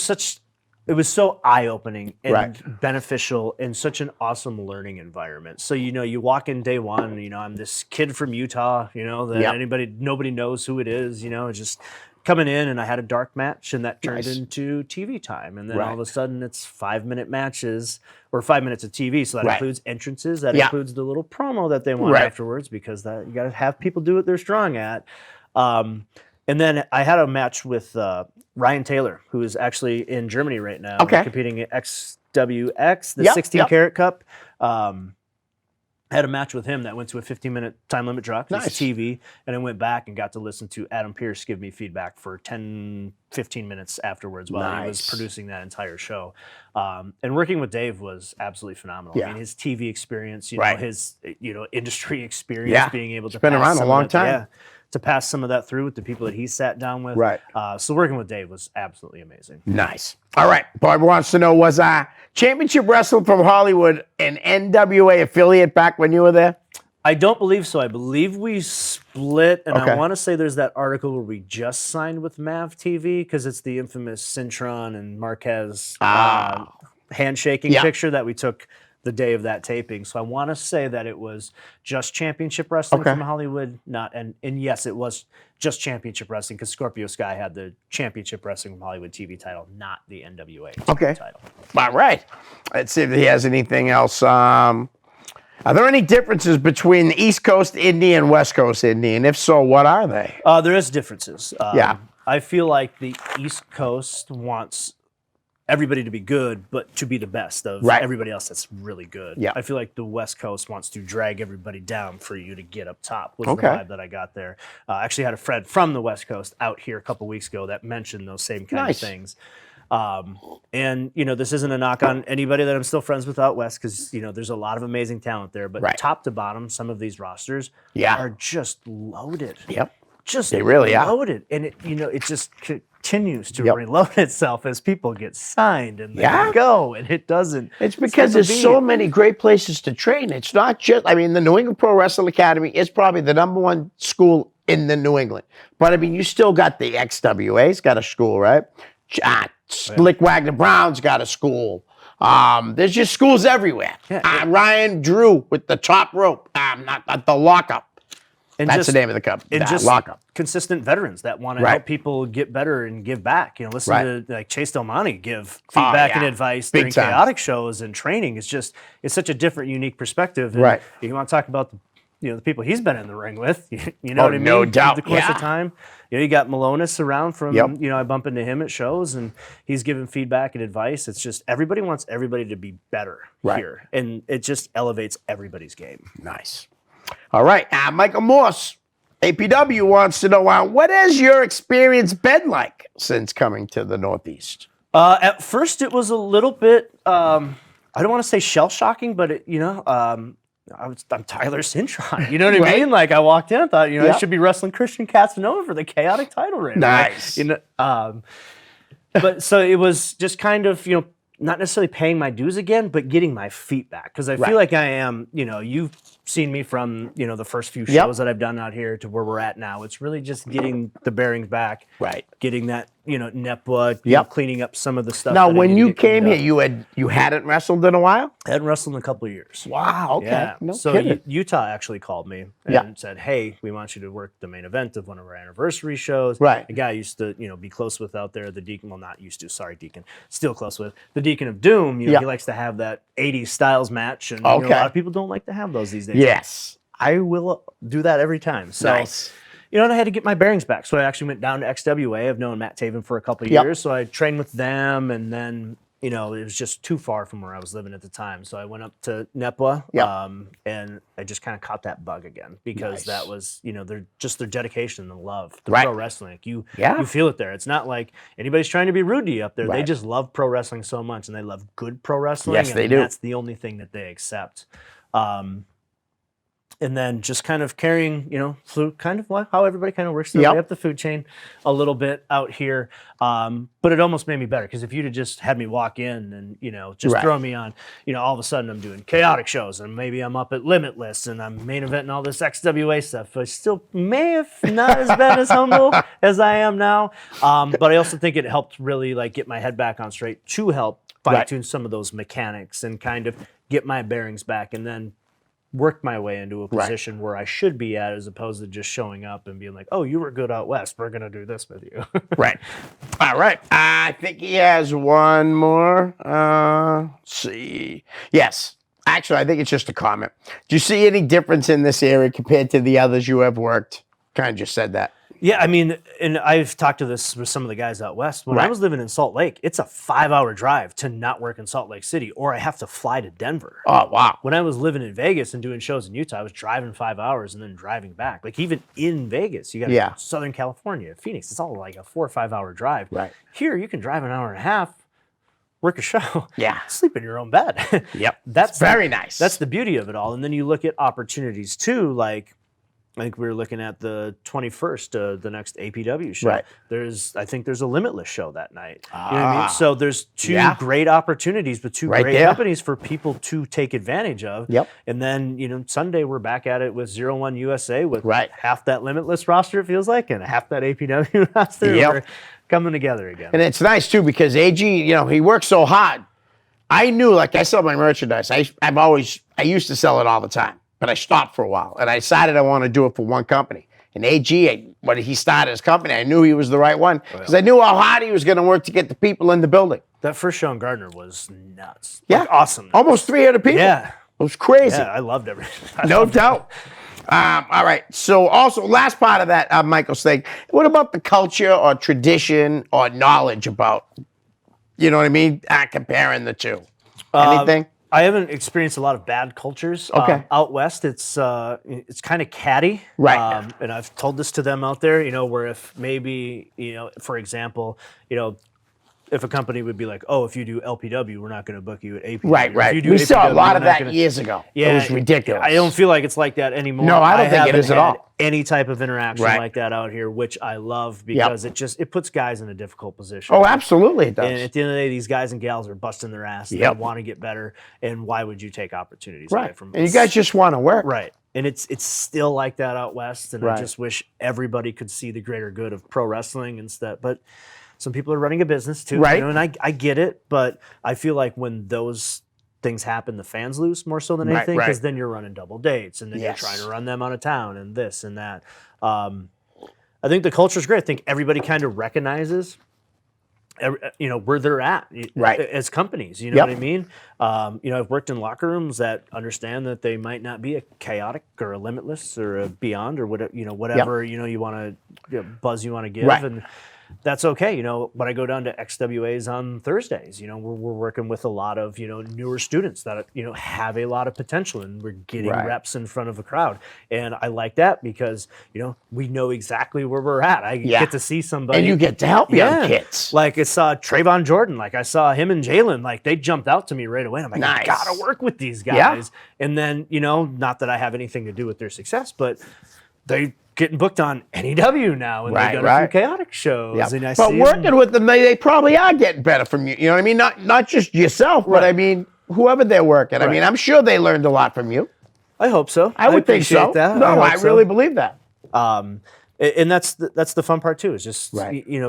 C: so eye-opening and beneficial and such an awesome learning environment. So, you walk in day one, I'm this kid from Utah, that nobody knows who it is, just coming in, and I had a dark match, and that turned into TV time. And then all of a sudden it's 5-minute matches or 5 minutes of TV. So that includes entrances, that includes the little promo that they want afterwards, because you got to have people do what they're strong at. And then I had a match with Ryan Taylor, who is actually in Germany right now, competing at XWX, the 16-karat cup. I had a match with him that went to a 15-minute time limit draw. It's TV, and I went back and got to listen to Adam Pearce give me feedback for 10, 15 minutes afterwards while he was producing that entire show. And working with Dave was absolutely phenomenal. I mean, his TV experience, his industry experience, being able to
B: been around a long time.
C: To pass some of that through with the people that he sat down with. So working with Dave was absolutely amazing.
B: Nice. All right. Bob wants to know, was Championship Wrestling from Hollywood an NWA affiliate back when you were there?
C: I don't believe so. I believe we split, and I want to say there's that article where we just signed with Mav TV, because it's the infamous Cintron and Marquez handshaking picture that we took the day of that taping. So I want to say that it was just Championship Wrestling from Hollywood, and yes, it was just Championship Wrestling, because Scorpio Sky had the Championship Wrestling from Hollywood TV title, not the NWA TV title.
B: All right. Let's see if he has anything else. Are there any differences between the East Coast indie and West Coast indie? And if so, what are they?
C: There is differences. I feel like the East Coast wants everybody to be good, but to be the best of everybody else that's really good. I feel like the West Coast wants to drag everybody down for you to get up top, was the vibe that I got there. I actually had a friend from the West Coast out here a couple weeks ago that mentioned those same kind of things. And, this isn't a knock on anybody that I'm still friends with out West, because, there's a lot of amazing talent there, but top to bottom, some of these rosters are just loaded. They really loaded. And it just continues to reload itself as people get signed and they go, and it doesn't.
B: It's because there's so many great places to train. It's not just, the New England Pro Wrestling Academy is probably the #1 school in the New England. But you still got the XWA's got a school, right? Slick Wagner Brown's got a school. There's just schools everywhere. Ryan Drew with the top rope, not the lockup. And that's the name of the cup.
C: And just
B: lockup.
C: Consistent veterans that want to help people get better and give back. Listen to Chase Del Monte give feedback and advice during chaotic shows and training. It's such a different, unique perspective. And you want to talk about the people he's been in the ring with. You know what I mean?
B: No doubt.
C: The course of time. You got Malonis around from. I bump into him at shows, and he's giving feedback and advice. It's just everybody wants everybody to be better here, and it just elevates everybody's game.
B: Nice. All right, Michael Morse, APW, wants to know, what has your experience been like since coming to the Northeast?
C: At first, it was a little bit, I don't want to say shell-shocking, but, I'm Tyler Cintron. You know what I mean? Like, I walked in, I thought, I should be wrestling Christian Casanova for the chaotic title right now.
B: Nice.
C: But so it was just kind of, not necessarily paying my dues again, but getting my feet back. Because I feel like I am, you've seen me from, the first few shows that I've done out here to where we're at now. It's really just getting the bearings back. Getting that, NEPWA, cleaning up some of the stuff.
B: Now, when you came here, you hadn't wrestled in a while?
C: I hadn't wrestled in a couple of years.
B: Wow, okay.
C: Yeah.
B: No
C: so
B: kidding.
C: Utah actually called me and said, hey, we want you to work the main event of one of our anniversary shows. A guy I used to, be close with out there, the Deacon, well, not used to, sorry, Deacon, still close with. The Deacon of Doom, he likes to have that 80s styles match, and a lot of people don't like to have those these days.
B: Yes.
C: I will do that every time. So, and I had to get my bearings back. So I actually went down to XWA. I've known Matt Taven for a couple of years. So I trained with them, and then it was just too far from where I was living at the time. So I went up to Nepwa, and I just kind of caught that bug again because that was, their dedication and love to pro wrestling. Like you feel it there. It's not like anybody's trying to be rude to you up there. They just love pro wrestling so much, and they love good pro wrestling.
B: Yes, they do.
C: That's the only thing that they accept. And then just kind of carrying, through kind of how everybody kind of works their way up the food chain a little bit out here. But it almost made me better because if you'd have just had me walk in and, just throw me on, all of a sudden I'm doing chaotic shows and maybe I'm up at Limitless and I'm main eventing all this XWA stuff. I still may have not as been as humble as I am now. But I also think it helped really like get my head back on straight to help fine-tune some of those mechanics and kind of get my bearings back and then worked my way into a position where I should be at as opposed to just showing up and being like, oh, you were good out west. We're going to do this with you.
B: Right. All right. I think he has one more. Let's see. Yes. Actually, I think it's just a comment. Do you see any difference in this area compared to the others you have worked? Kind of just said that.
C: Yeah, I mean, and I've talked to this with some of the guys out west. When I was living in Salt Lake, it's a 5-hour drive to not work in Salt Lake City, or I have to fly to Denver.
B: Oh, wow.
C: When I was living in Vegas and doing shows in Utah, I was driving 5 hours and then driving back. Like even in Vegas, you got to go to Southern California, Phoenix. It's all like a 4 or 5 hour drive.
B: Right.
C: Here, you can drive an hour and a half, work a show, sleep in your own bed.
B: That's very nice.
C: That's the beauty of it all. And then you look at opportunities too, like I think we were looking at the 21st, the next APW show.
B: Right.
C: I think there's a Limitless show that night. You know what I mean? So there's two great opportunities with two great companies for people to take advantage of.
B: Yep.
C: And then, Sunday we're back at it with 01 USA with half that Limitless roster, it feels like, and half that APW roster. We're coming together again.
B: And it's nice too because AG, he works so hard. I knew, like I sell my merchandise. I used to sell it all the time. But I stopped for a while, and I decided I want to do it for one company. And AG, when he started his company, I knew he was the right one because I knew how hard he was going to work to get the people in the building.
C: That first show in Gardner was nuts.
B: Yeah.
C: Like, awesome.
B: Almost 300 people.
C: Yeah.
B: It was crazy.
C: Yeah, I loved everything.
B: No doubt. All right. So also, last part of that, Michael's thing, what about the culture or tradition or knowledge about, you know what I mean, comparing the two? Anything?
C: I haven't experienced a lot of bad cultures. Out west, it's kind of catty.
B: Right.
C: And I've told this to them out there, where if maybe, for example, if a company would be like, oh, if you do LPW, we're not going to book you at APW.
B: Right.
C: If you do
B: We
C: APW,
B: saw a lot of
C: we're not
B: that
C: gonna...
B: years ago.
C: Yeah,
B: it was ridiculous.
C: I don't feel like it's like that anymore.
B: No, I don't think it
C: haven't
B: is at
C: had
B: all.
C: Any type of interaction like that out here, which I love because it puts guys in a difficult position.
B: Oh, absolutely it does.
C: And at the end of the day, these guys and gals are busting their ass. They want to get better. And why would you take opportunities away from them?
B: And you guys just want to work.
C: Right. And it's still like that out west. And I just wish everybody could see the greater good of pro wrestling instead. But some people are running a business too.
B: Right.
C: And I get it. But I feel like when those things happen, the fans lose more so than anything because then you're running double dates and then you're trying to run them out of town and this and that. I think the culture is great. I think everybody kind of recognizes, where they're at as companies. You know what I mean? I've worked in locker rooms that understand that they might not be a chaotic or a Limitless or a Beyond or whatever you want to buzz you want to give and. That's okay. When I go down to XWAs on Thursdays, we're working with a lot of, newer students that, have a lot of potential and we're getting reps in front of a crowd. And I like that because, we know exactly where we're at. I get to see somebody.
B: And you get to help young kids.
C: Like I saw Trayvon Jordan, like I saw him and Jalen, like they jumped out to me right away. And I'm like, I gotta work with these guys. And then, not that I have anything to do with their success, but they getting booked on NEW now, and they've done a few chaotic shows. And
B: but working with them, they probably are getting better from you. You know what I mean? Not just yourself, but I mean whoever they're working. I mean, I'm sure they learned a lot from you.
C: I hope so.
B: I would think so.
C: That.
B: No, I really believe that.
C: And that's the fun part too. Is just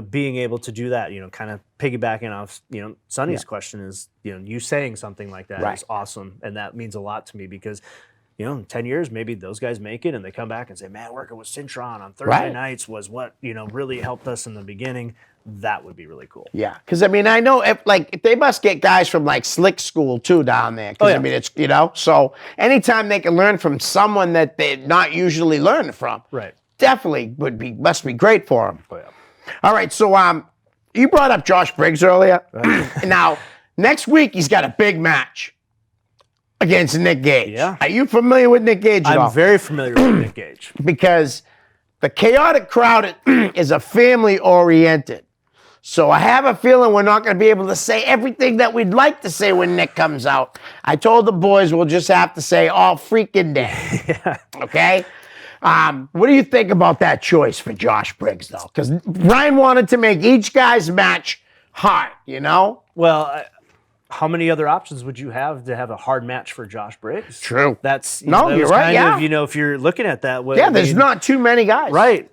C: being able to do that. Kind of piggybacking off Sonny's question is you saying something like that is awesome, and that means a lot to me because. In 10 years, maybe those guys make it and they come back and say, man, working with Cintron on Thursday nights was what, really helped us in the beginning. That would be really cool.
B: Yeah. Because, I mean, I know if they must get guys from like Slick School too down there. Because, I mean, it's, so anytime they can learn from someone that they're not usually learning from, definitely must be great for them. All right. So, you brought up Josh Briggs earlier. Now, Next week, he's got a big match against Nick Gage.
C: Yeah.
B: Are you familiar with Nick Gage at all?
C: I'm very familiar with Nick Gage.
B: Because the chaotic crowd is a family-oriented. So I have a feeling we're not going to be able to say everything that we'd like to say when Nick comes out. I told the boys we'll just have to say all freaking day.
C: Yeah.
B: Okay? What do you think about that choice for Josh Briggs, though? Because Brian wanted to make each guy's match hard, you know?
C: Well, how many other options would you have to have a hard match for Josh Briggs?
B: True.
C: That's
B: No,
C: that
B: you're
C: was
B: right,
C: kind
B: yeah.
C: of, if you're looking at that way.
B: Yeah, there's not too many guys.
C: Right.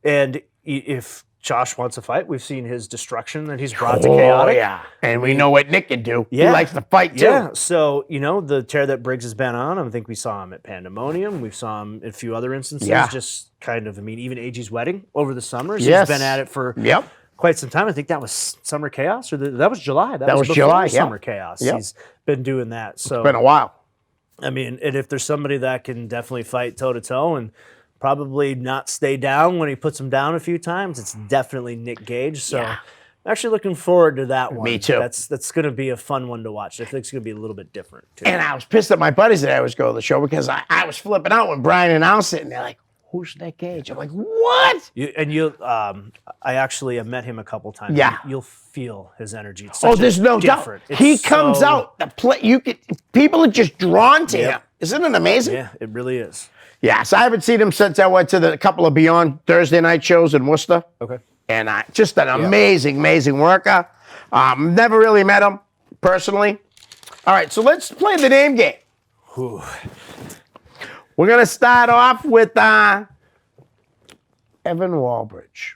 C: And if Josh wants a fight, we've seen his destruction that he's brought to Chaotic.
B: Oh, yeah. And we know what Nick can do.
C: Yeah.
B: He likes to fight, too.
C: Yeah. So, the tear that Briggs has been on, I think we saw him at Pandemonium. We saw him in a few other instances.
B: Yeah.
C: Just kind of, even AG's wedding over the summers.
B: Yes.
C: He's been at it for
B: Yep.
C: quite some time. I think that was Summer Chaos, or that was July. That was before
B: July, yeah.
C: Summer Chaos.
B: Yep.
C: He's been doing that. So
B: It's been a while.
C: and if there's somebody that can definitely fight toe to toe and probably not stay down when he puts him down a few times, it's definitely Nick Gage. So
B: Yeah.
C: I'm actually looking forward to that one.
B: Me too.
C: That's going to be a fun one to watch. I think it's going to be a little bit different too.
B: And I was pissed at my buddies that I was going to the show because I was flipping out when Brian announced it, and they're like, who's Nick Gage? I'm like, what?
C: I actually have met him a couple times.
B: Yeah.
C: You'll feel his energy. It's
B: Oh,
C: such a
B: there's no doubt.
C: different- it's
B: He comes
C: so-
B: out, people are just drawn to
C: Yep.
B: him. Isn't it amazing?
C: Yeah, it really is.
B: Yeah, so I haven't seen him since I went to the couple of Beyond Thursday night shows in Worcester.
C: Okay.
B: And just an amazing, amazing worker. Never really met him personally. All right, so let's play the name game.
C: Whew.
B: We're going to start off with Evan Walbridge.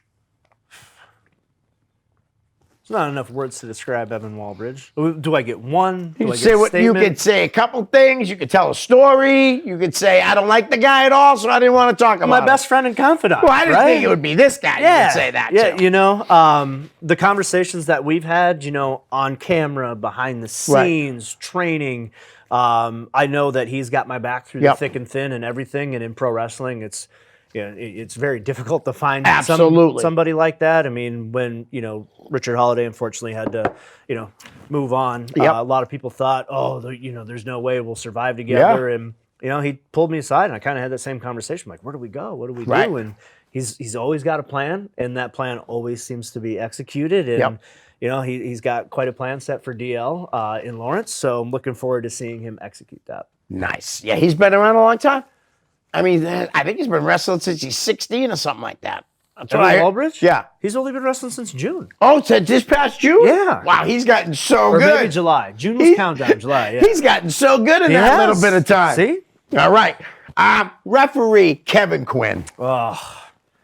C: There's not enough words to describe Evan Walbridge. Do I get one? Do
B: You
C: I
B: say
C: get a
B: what you
C: statement?
B: could say a couple things. You could tell a story. You could say, I don't like the guy at all, so I didn't want to talk about
C: My
B: him.
C: best friend and confidant.
B: Well, I didn't
C: right?
B: think it would be this guy.
C: Yeah,
B: You could say that,
C: yeah.
B: too.
C: The conversations that we've had, on camera, behind the scenes, training. I know that he's got my back through the
B: Yep.
C: thick and thin and everything. And in pro wrestling, it's very difficult to find
B: Absolutely.
C: somebody like that. I mean, when Richard Holiday unfortunately had to move on,
B: Yep.
C: a lot of people thought, there's no way we'll survive together. And he pulled me aside, and I kind of had that same conversation. I'm like, where do we go? What do we
B: Right.
C: do? And he's always got a plan, and that plan always seems to be executed. And
B: Yep.
C: he's got quite a plan set for DL in Lawrence. So I'm looking forward to seeing him execute that.
B: Nice. Yeah, he's been around a long time. I mean, I think he's been wrestling since he's 16 or something like that. That's what I
C: Evan
B: heard.
C: Walbridge?
B: Yeah.
C: He's only been wrestling since June.
B: Oh, so this past June?
C: Yeah.
B: Wow, he's gotten so
C: Or
B: good.
C: maybe July. June was countdown. July, yeah.
B: He's gotten so good in
C: He
B: that
C: has.
B: little bit of time.
C: See?
B: All right. Referee Kevin Quinn.
C: Oh,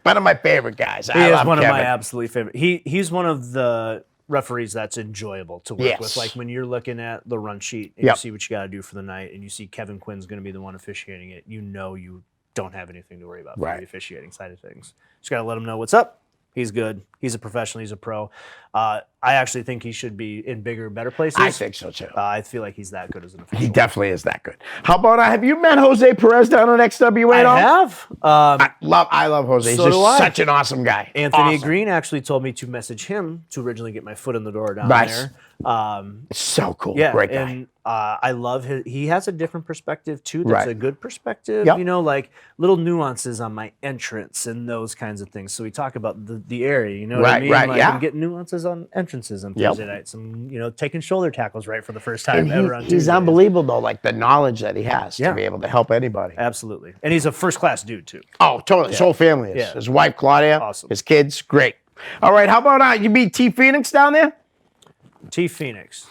B: One of my favorite guys.
C: he
B: I
C: is
B: love
C: one
B: Kevin.
C: of my absolute favorite. He's one of the referees that's enjoyable to work
B: Yes.
C: with. Like when you're looking at the run sheet and
B: Yep.
C: you see what you got to do for the night, and you see Kevin Quinn's going to be the one officiating it, you don't have anything to worry about from
B: Right.
C: the officiating side of things. Just got to let him know what's up. He's good. He's a professional. He's a pro. I actually think he should be in bigger, better places.
B: I think so, too.
C: I feel like he's that good as an official.
B: He definitely is that good. How about, have you met Jose Perez down on XWA at all?
C: I have.
B: I love Jose.
C: So
B: He's
C: do
B: just
C: I.
B: such an awesome guy.
C: Anthony
B: Awesome.
C: Green actually told me to message him to originally get my foot in the door down
B: Nice.
C: there.
B: So cool.
C: Yeah,
B: Great guy.
C: and I love he has a different perspective too. That's
B: Right.
C: a good perspective.
B: Yep.
C: Like little nuances on my entrance and those kinds of things. So we talk about the area. You know what I
B: Right,
C: mean?
B: right,
C: Like
B: yeah.
C: I'm getting nuances on entrances on
B: Yep.
C: Thursday nights. I'm taking shoulder tackles right for the first time
B: And
C: ever on
B: he's
C: Tuesdays.
B: unbelievable, though, like the knowledge that he has
C: Yeah.
B: to be able to help anybody.
C: Absolutely, and he's a first class dude too.
B: Oh, totally. His whole family is.
C: Yeah.
B: His wife, Claudia.
C: Awesome.
B: His kids. Great. All right. How about you meet T Phoenix down there?
C: T Phoenix.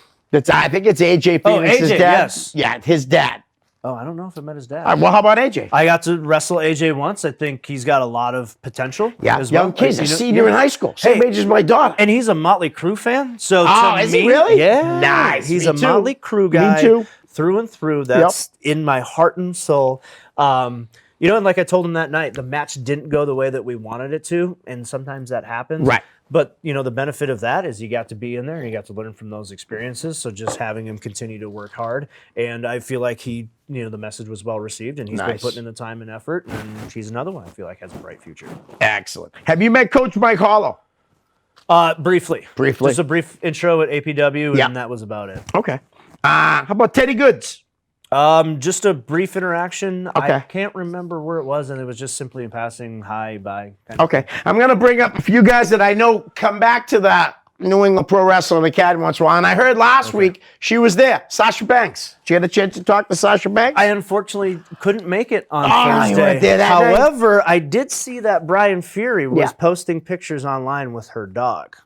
B: I think it's AJ
C: Oh,
B: Phoenix's
C: AJ,
B: dad.
C: yes.
B: Yeah, his dad.
C: Oh, I don't know if I met his dad.
B: All right, well, how about AJ?
C: I got to wrestle AJ once. I think he's got a lot of potential.
B: Yeah,
C: as
B: young
C: well.
B: kid. He's a
C: You know-
B: senior
C: yeah.
B: in high school. Same
C: Hey,
B: age as my daughter.
C: And he's a Motley Crue fan. So
B: Oh,
C: to
B: is
C: me,
B: he really?
C: Yeah.
B: Nice.
C: He's
B: Me
C: a
B: too.
C: Motley Crue
B: Me
C: guy
B: too.
C: through and through. That's in my heart and soul. And like I told him that night, the match didn't go the way that we wanted it to, and sometimes that happens.
B: Right.
C: But the benefit of that is you got to be in there and you got to learn from those experiences. So just having him continue to work hard, and I feel like the message was well received, and he's been
B: Nice.
C: putting in the time and effort, and he's another one I feel like has a bright future.
B: Excellent. Have you met Coach Mike Hollow?
C: Briefly.
B: Briefly.
C: Just a brief intro at APW,
B: Yeah.
C: and that was about it.
B: Okay. How about Teddy Goods?
C: Just a brief interaction.
B: Okay.
C: I can't remember where it was, and it was just simply in passing, hi, bye. Kind of
B: Okay. I'm going to bring up a few guys that I know come back to the New England Pro Wrestling Academy once in a while. And I heard last week she was there. Sasha Banks. Did you get a chance to talk to Sasha Banks?
C: I unfortunately couldn't make it on
B: you
C: Thursday.
B: weren't there that day?
C: However, I did see that Brian Fury was
B: Yeah.
C: posting pictures online with her dog.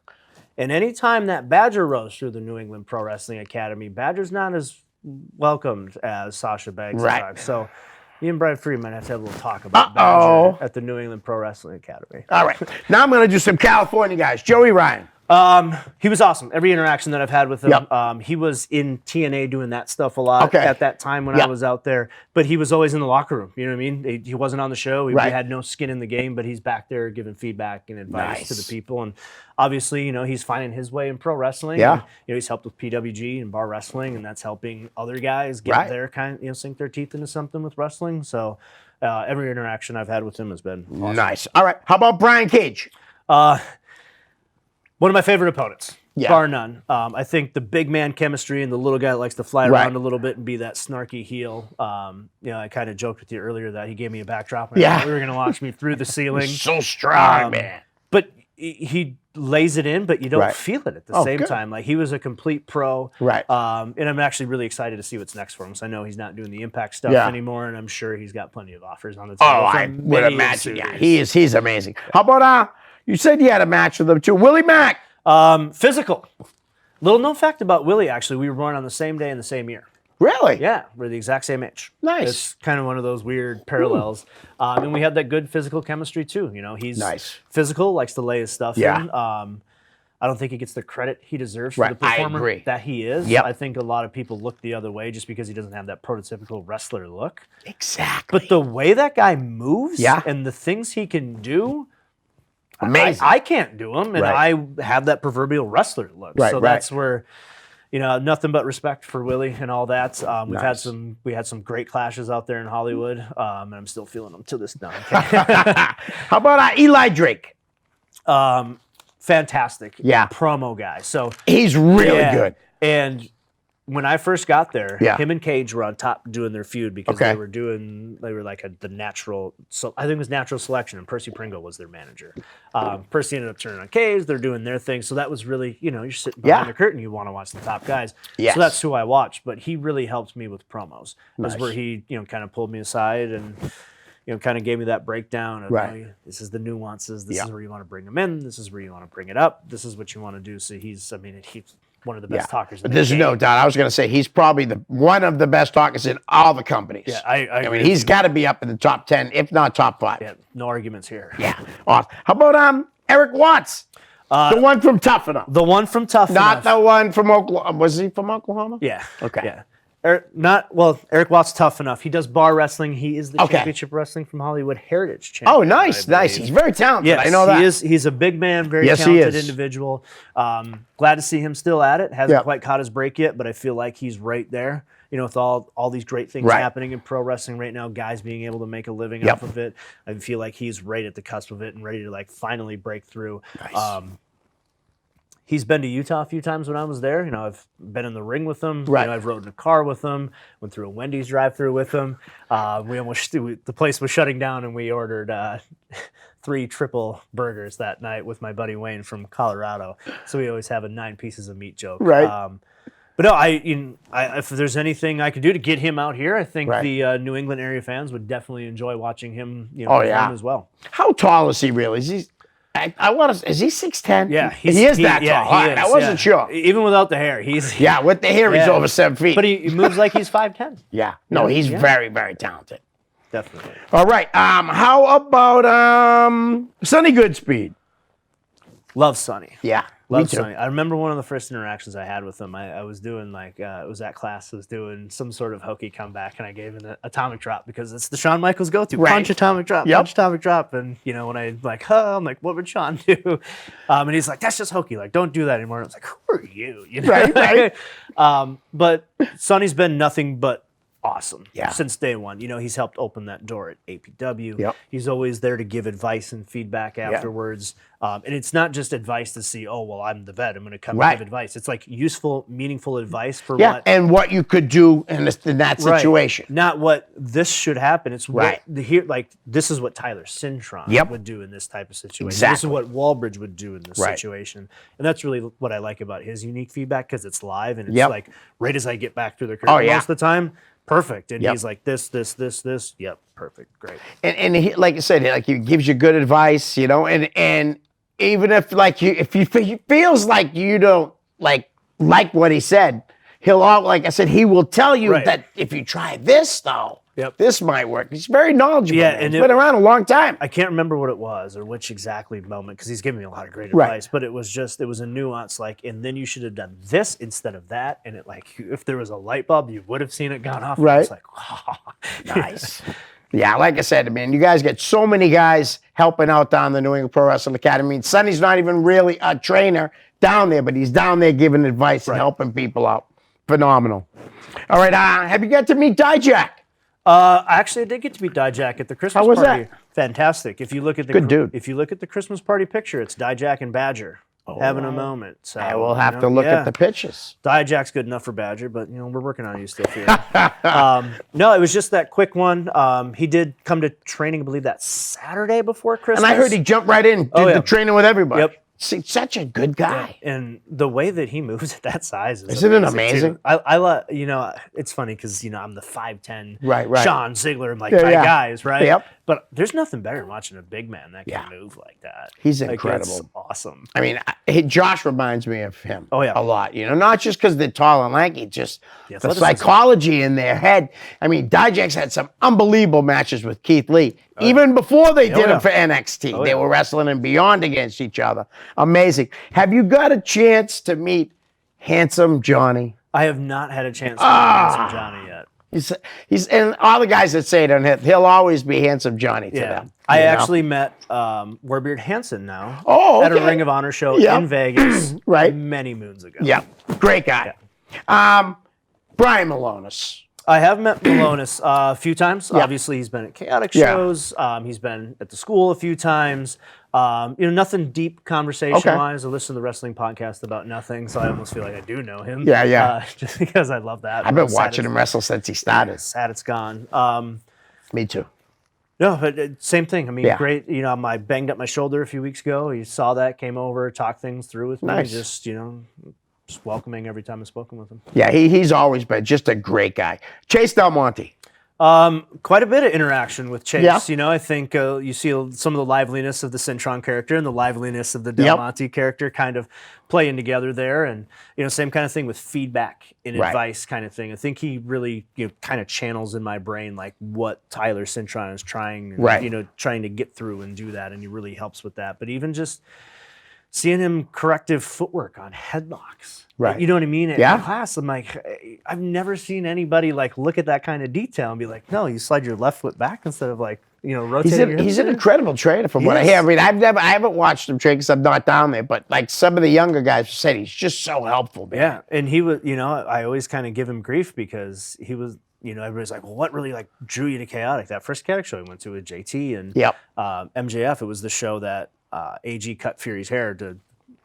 C: And anytime that Badger rolls through the New England Pro Wrestling Academy, Badger's not as welcomed as Sasha Banks.
B: Right.
C: Are. So me and Brian Fury might have to have a little talk about
B: Uh-oh.
C: Badger at the New England Pro Wrestling Academy.
B: All right. Now I'm going to do some California guys. Joey Ryan.
C: He was awesome. Every interaction that I've had with him,
B: Yep.
C: He was in TNA doing that stuff a lot
B: Okay.
C: at that time when I
B: Yep.
C: was out there. But he was always in the locker room. You know what I mean? He wasn't on the show. He
B: Right.
C: had no skin in the game, but he's back there giving feedback and advice to
B: Nice.
C: the people. And obviously, he's finding his way in pro wrestling.
B: Yeah.
C: And, he's helped with PWG and bar wrestling, and that's helping other guys get
B: Right.
C: their sink their teeth into something with wrestling. So every interaction I've had with him has been awesome.
B: Nice. All right. How about Brian Cage?
C: One of my favorite opponents,
B: Yeah.
C: bar none. I think the big man chemistry and the little guy that likes to fly
B: Right.
C: around a little bit and be that snarky heel. I kind of joked with you earlier that he gave me a backdrop and
B: Yeah.
C: we were going to launch me through the ceiling.
B: So strong,
C: Um,
B: man.
C: But he lays it in, but you don't
B: Right.
C: feel it at the
B: Oh,
C: same
B: good.
C: time. Like he was a complete pro.
B: Right.
C: And I'm actually really excited to see what's next for him. So I know he's not doing the Impact stuff
B: Yeah.
C: anymore, and I'm sure he's got plenty of offers on the table.
B: Oh, I
C: from
B: would
C: many
B: imagine. Yeah,
C: suitors.
B: he's amazing. How about you said you had a match with him too, Willie Mack.
C: Physical. Little known fact about Willie, actually, we were born on the same day in the same year.
B: Really?
C: Yeah, we're the exact same age.
B: Nice.
C: It's kind of one of those weird parallels. And we had that good physical chemistry too. He's
B: Nice.
C: physical, likes to lay his stuff
B: Yeah.
C: in. I don't think he gets the credit he deserves for
B: Right,
C: the
B: I
C: performer
B: agree.
C: that he is.
B: Yep.
C: I think a lot of people look the other way just because he doesn't have that prototypical wrestler look.
B: Exactly.
C: But the way that guy moves
B: Yeah.
C: and the things he can do,
B: Amazing.
C: I can't do them, and
B: Right.
C: I have that proverbial wrestler look.
B: Right,
C: so
B: right.
C: that's where, nothing but respect for Willie and all that.
B: Nice.
C: We had some great clashes out there in Hollywood, and I'm still feeling them to this day.
B: How about Eli Drake?
C: Fantastic,
B: Yeah.
C: promo guy. So
B: He's really
C: yeah.
B: good.
C: And when I first got there,
B: Yeah.
C: him and Cage were on top doing their feud because
B: Okay.
C: they were like the natural. So I think it was natural selection, and Percy Pringle was their manager. Percy ended up turning on Cage. They're doing their thing, so that was really you're sitting behind
B: Yeah.
C: the curtain. You want to watch the top guys.
B: Yes.
C: So that's who I watched. But he really helped me with promos.
B: Nice.
C: That's where he kind of pulled me aside and. Kind of gave me that breakdown of
B: Right.
C: this is the nuances. This
B: Yeah.
C: is where you want to bring them in. This is where you want to bring it up. This is what you want to do. So he's one of the best talkers.
B: But
C: in
B: there's
C: the
B: no
C: game.
B: doubt. I was going to say he's probably one of the best talkers in all the companies.
C: Yeah, I
B: I
C: agree
B: mean,
C: with
B: he's
C: you.
B: got to be up in the top 10, if not top 5.
C: Yeah, no arguments here.
B: Yeah. Awesome. How about Eric Watts? The one from Tough Enough.
C: The one from Tough
B: Not
C: Enough.
B: the one from Oklahoma. Was he from Oklahoma?
C: Yeah.
B: Okay.
C: Yeah. Eric Watts Tough Enough. He does bar wrestling. He is the
B: Okay.
C: championship wrestling from Hollywood Heritage champion.
B: Oh, nice,
C: I
B: nice.
C: believe.
B: He's very talented.
C: Yes,
B: I know that.
C: he is. He's a big man, very
B: Yes, he
C: talented
B: is.
C: individual. Glad to see him still at it. Hasn't
B: Yep.
C: quite caught his break yet, but I feel like he's right there. With all these great things
B: Right.
C: happening in pro wrestling right now, guys being able to make a living
B: Yep.
C: off of it. I feel like he's right at the cusp of it and ready to finally break through.
B: Nice.
C: He's been to Utah a few times when I was there. I've been in the ring with him.
B: Right.
C: I've rode in a car with him. Went through a Wendy's drive-through with him. The place was shutting down, and we ordered 3 triple burgers that night with my buddy Wayne from Colorado. So we always have a 9 pieces of meat joke.
B: Right.
C: But no, if there's anything I could do to get him out here, I think
B: Right.
C: the New England area fans would definitely enjoy watching him.
B: Oh,
C: perform
B: yeah.
C: as well.
B: How tall is he really? Is he? I want to. Is he 6'10"?
C: Yeah,
B: he is that tall.
C: yeah,
B: All right, I wasn't sure.
C: Even without the hair, he's
B: Yeah, with the hair, he's
C: Yeah.
B: over 7 feet.
C: But he moves like he's 5'10".
B: yeah, no, he's
C: Yeah.
B: very, very talented.
C: Definitely.
B: All right. How about Sonny Goodspeed?
C: Love Sonny.
B: Yeah,
C: Love
B: me too.
C: Sonny. I remember one of the first interactions I had with him. I was doing it was at class. I was doing some sort of hokey comeback, and I gave him an atomic drop because it's the Shawn Michaels go-to.
B: Right.
C: Punch, atomic drop,
B: Yep.
C: punch, atomic drop. And, when I'm like, what would Shawn do? And he's like, that's just hokey. Like, don't do that anymore. And I was like, who are you?
B: Right, right.
C: But Sonny's been nothing but awesome.
B: Yeah.
C: Since day one. He's helped open that door at APW.
B: Yep.
C: He's always there to give advice and feedback afterwards. And it's not just advice to see, oh, well, I'm the vet, I'm going to come and give advice. It's like useful, meaningful advice for what.
B: And what you could do in that situation.
C: Not what this should happen. It's what this is what Tyler Cintron would do in this type of situation.
B: Exactly.
C: This is what Walbridge would do in this situation. And that's really what I like about his unique feedback, because it's live and it's like right as I get back through the curtain most of the time. Perfect. And he's like, this. Yep. Perfect. Great.
B: And he, like I said, like he gives you good advice, and even if if he feels like you don't like what he said, like I said, he will tell you that if you try this though, this might work. He's very knowledgeable.
C: Yeah,
B: and he's been around a long time.
C: I can't remember what it was or which exactly moment, because he's given me a lot of great advice, but it was a nuance, and then you should have done this instead of that. And it if there was a light bulb, you would have seen it gone off.
B: Right.
C: It's like, wow.
B: Nice. Yeah, like I said, man, you guys get so many guys helping out down the New England Pro Wrestling Academy. And Sonny's not even really a trainer down there, but he's down there giving advice and helping people out. Phenomenal. All right, have you got to meet Dijak?
C: Actually, I did get to meet Dijak at the Christmas
B: was
C: party.
B: that?
C: Fantastic. If you look at the
B: Good dude.
C: If you look at the Christmas party picture, it's Dijak and Badger having a moment. So
B: I will have to look at the pictures.
C: Dijak's good enough for Badger, but we're working on you still. No, it was just that quick one. He did come to training, I believe, that Saturday before Christmas.
B: And I heard he jumped right in, did the training with everybody.
C: Yep.
B: See, such a good guy.
C: Yeah. And the way that he moves at that size
B: Isn't it amazing?
C: Too. I it's funny because I'm the 5'10",
B: right.
C: Sean Ziegler, type guys, right?
B: Yep.
C: But there's nothing better than watching a big man that can move like that.
B: He's incredible.
C: It's awesome.
B: I mean, Josh reminds me of him a lot. Not just because they're tall and lanky, just the psychology in their head. I mean, Dijak's had some unbelievable matches with Keith Lee. Even before they did it for NXT, they were wrestling and beyond against each other. Amazing. Have you got a chance to meet Handsome Johnny?
C: I have not had a chance to meet Handsome Johnny yet.
B: He's and all the guys that say it on him, he'll always be Handsome Johnny to them.
C: I actually met Warbeard Hansen now at a Ring of Honor show in Vegas many moons ago.
B: Yeah, great guy. Brian Malonis.
C: I have met Malonis a few times. Obviously, he's been at Chaotic shows. He's been at the school a few times. Nothing deep conversation-wise. I listen to the wrestling podcast about nothing, so I almost feel like I do know him. Just because I love that.
B: I've been watching him wrestle since he started.
C: Sad it's gone.
B: Me too.
C: No, but same thing. I mean, great. I banged up my shoulder a few weeks ago. He saw that, came over, talked things through with me.
B: Nice.
C: Just welcoming every time I've spoken with him.
B: Yeah, he's always been just a great guy. Chase Del Monte.
C: Quite a bit of interaction with Chase.
B: Yeah.
C: I think you see some of the liveliness of the Cintron character and the liveliness of the Del Monte character kind of playing together there. And, same kind of thing with feedback and advice kind of thing. I think he really, kind of channels in my brain like what Tyler Cintron is trying, trying to get through and do that. And he really helps with that. But even just seeing him corrective footwork on headlocks.
B: Right.
C: You know what I mean? In class, I'm like, I've never seen anybody look at that kind of detail and be like, no, you slide your left foot back instead of rotating your hips.
B: He's an incredible trainer from what I hear. I mean, I haven't watched him train because I'm not down there, but some of the younger guys said he's just so helpful, man.
C: Yeah, and he was, I always kind of give him grief because he was, everybody's like, well, what really drew you to Chaotic? That first Chaotic show he went to with JT and MJF, it was the show that AG cut Fury's hair to.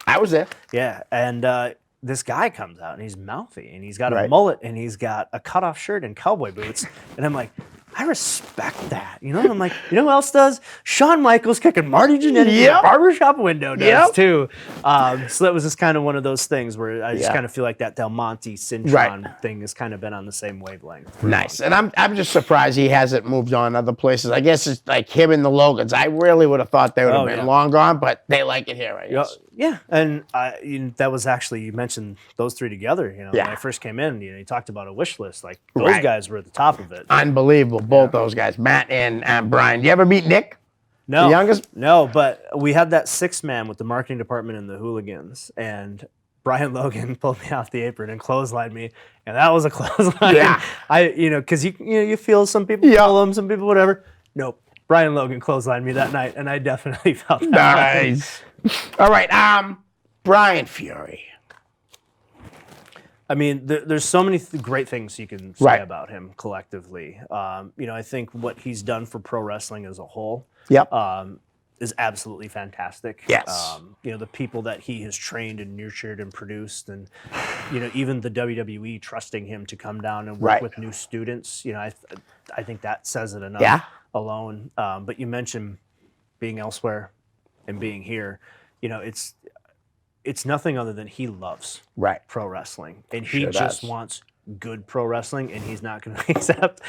B: I was there.
C: Yeah, and this guy comes out and he's mouthy and he's got a mullet and he's got a cutoff shirt and cowboy boots. And I'm like, I respect that. And I'm like, who else does? Shawn Michaels kicking Marty Jannetty in a barbershop window does too. So that was just kind of one of those things where I just kind of feel like that Del Monte Cintron thing has kind of been on the same wavelength.
B: Nice. And I'm just surprised he hasn't moved on other places. I guess it's like him and the Logans. I really would have thought they would have been long gone, but they like it here, I guess.
C: Yeah, and that was actually, you mentioned those three together. When I first came in, you talked about a wish list. Those guys were at the top of it.
B: Unbelievable, both those guys, Matt and Brian. Do you ever meet Nick?
C: No,
B: the youngest?
C: No, but we had that sixth man with the marketing department and the hooligans, and Brian Logan pulled me off the apron and clotheslined me, and that was a clothesline. Yeah, because you feel some people pull them, some people whatever. Nope, Brian Logan clotheslined me that night, and I definitely felt that.
B: Nice. All right, Brian Fury.
C: I mean, there's so many great things you can say
B: Right.
C: about him collectively. I think what he's done for pro wrestling as a whole
B: Yep.
C: is absolutely fantastic.
B: Yes.
C: The people that he has trained and nurtured and produced, and even the WWE trusting him to come down and work
B: Right.
C: with new students. I think that says it enough
B: Yeah.
C: alone. But you mentioned being elsewhere and being here. It's nothing other than he loves
B: Right.
C: pro wrestling, and he
B: Sure
C: just
B: does.
C: wants good pro wrestling, and he's not going to accept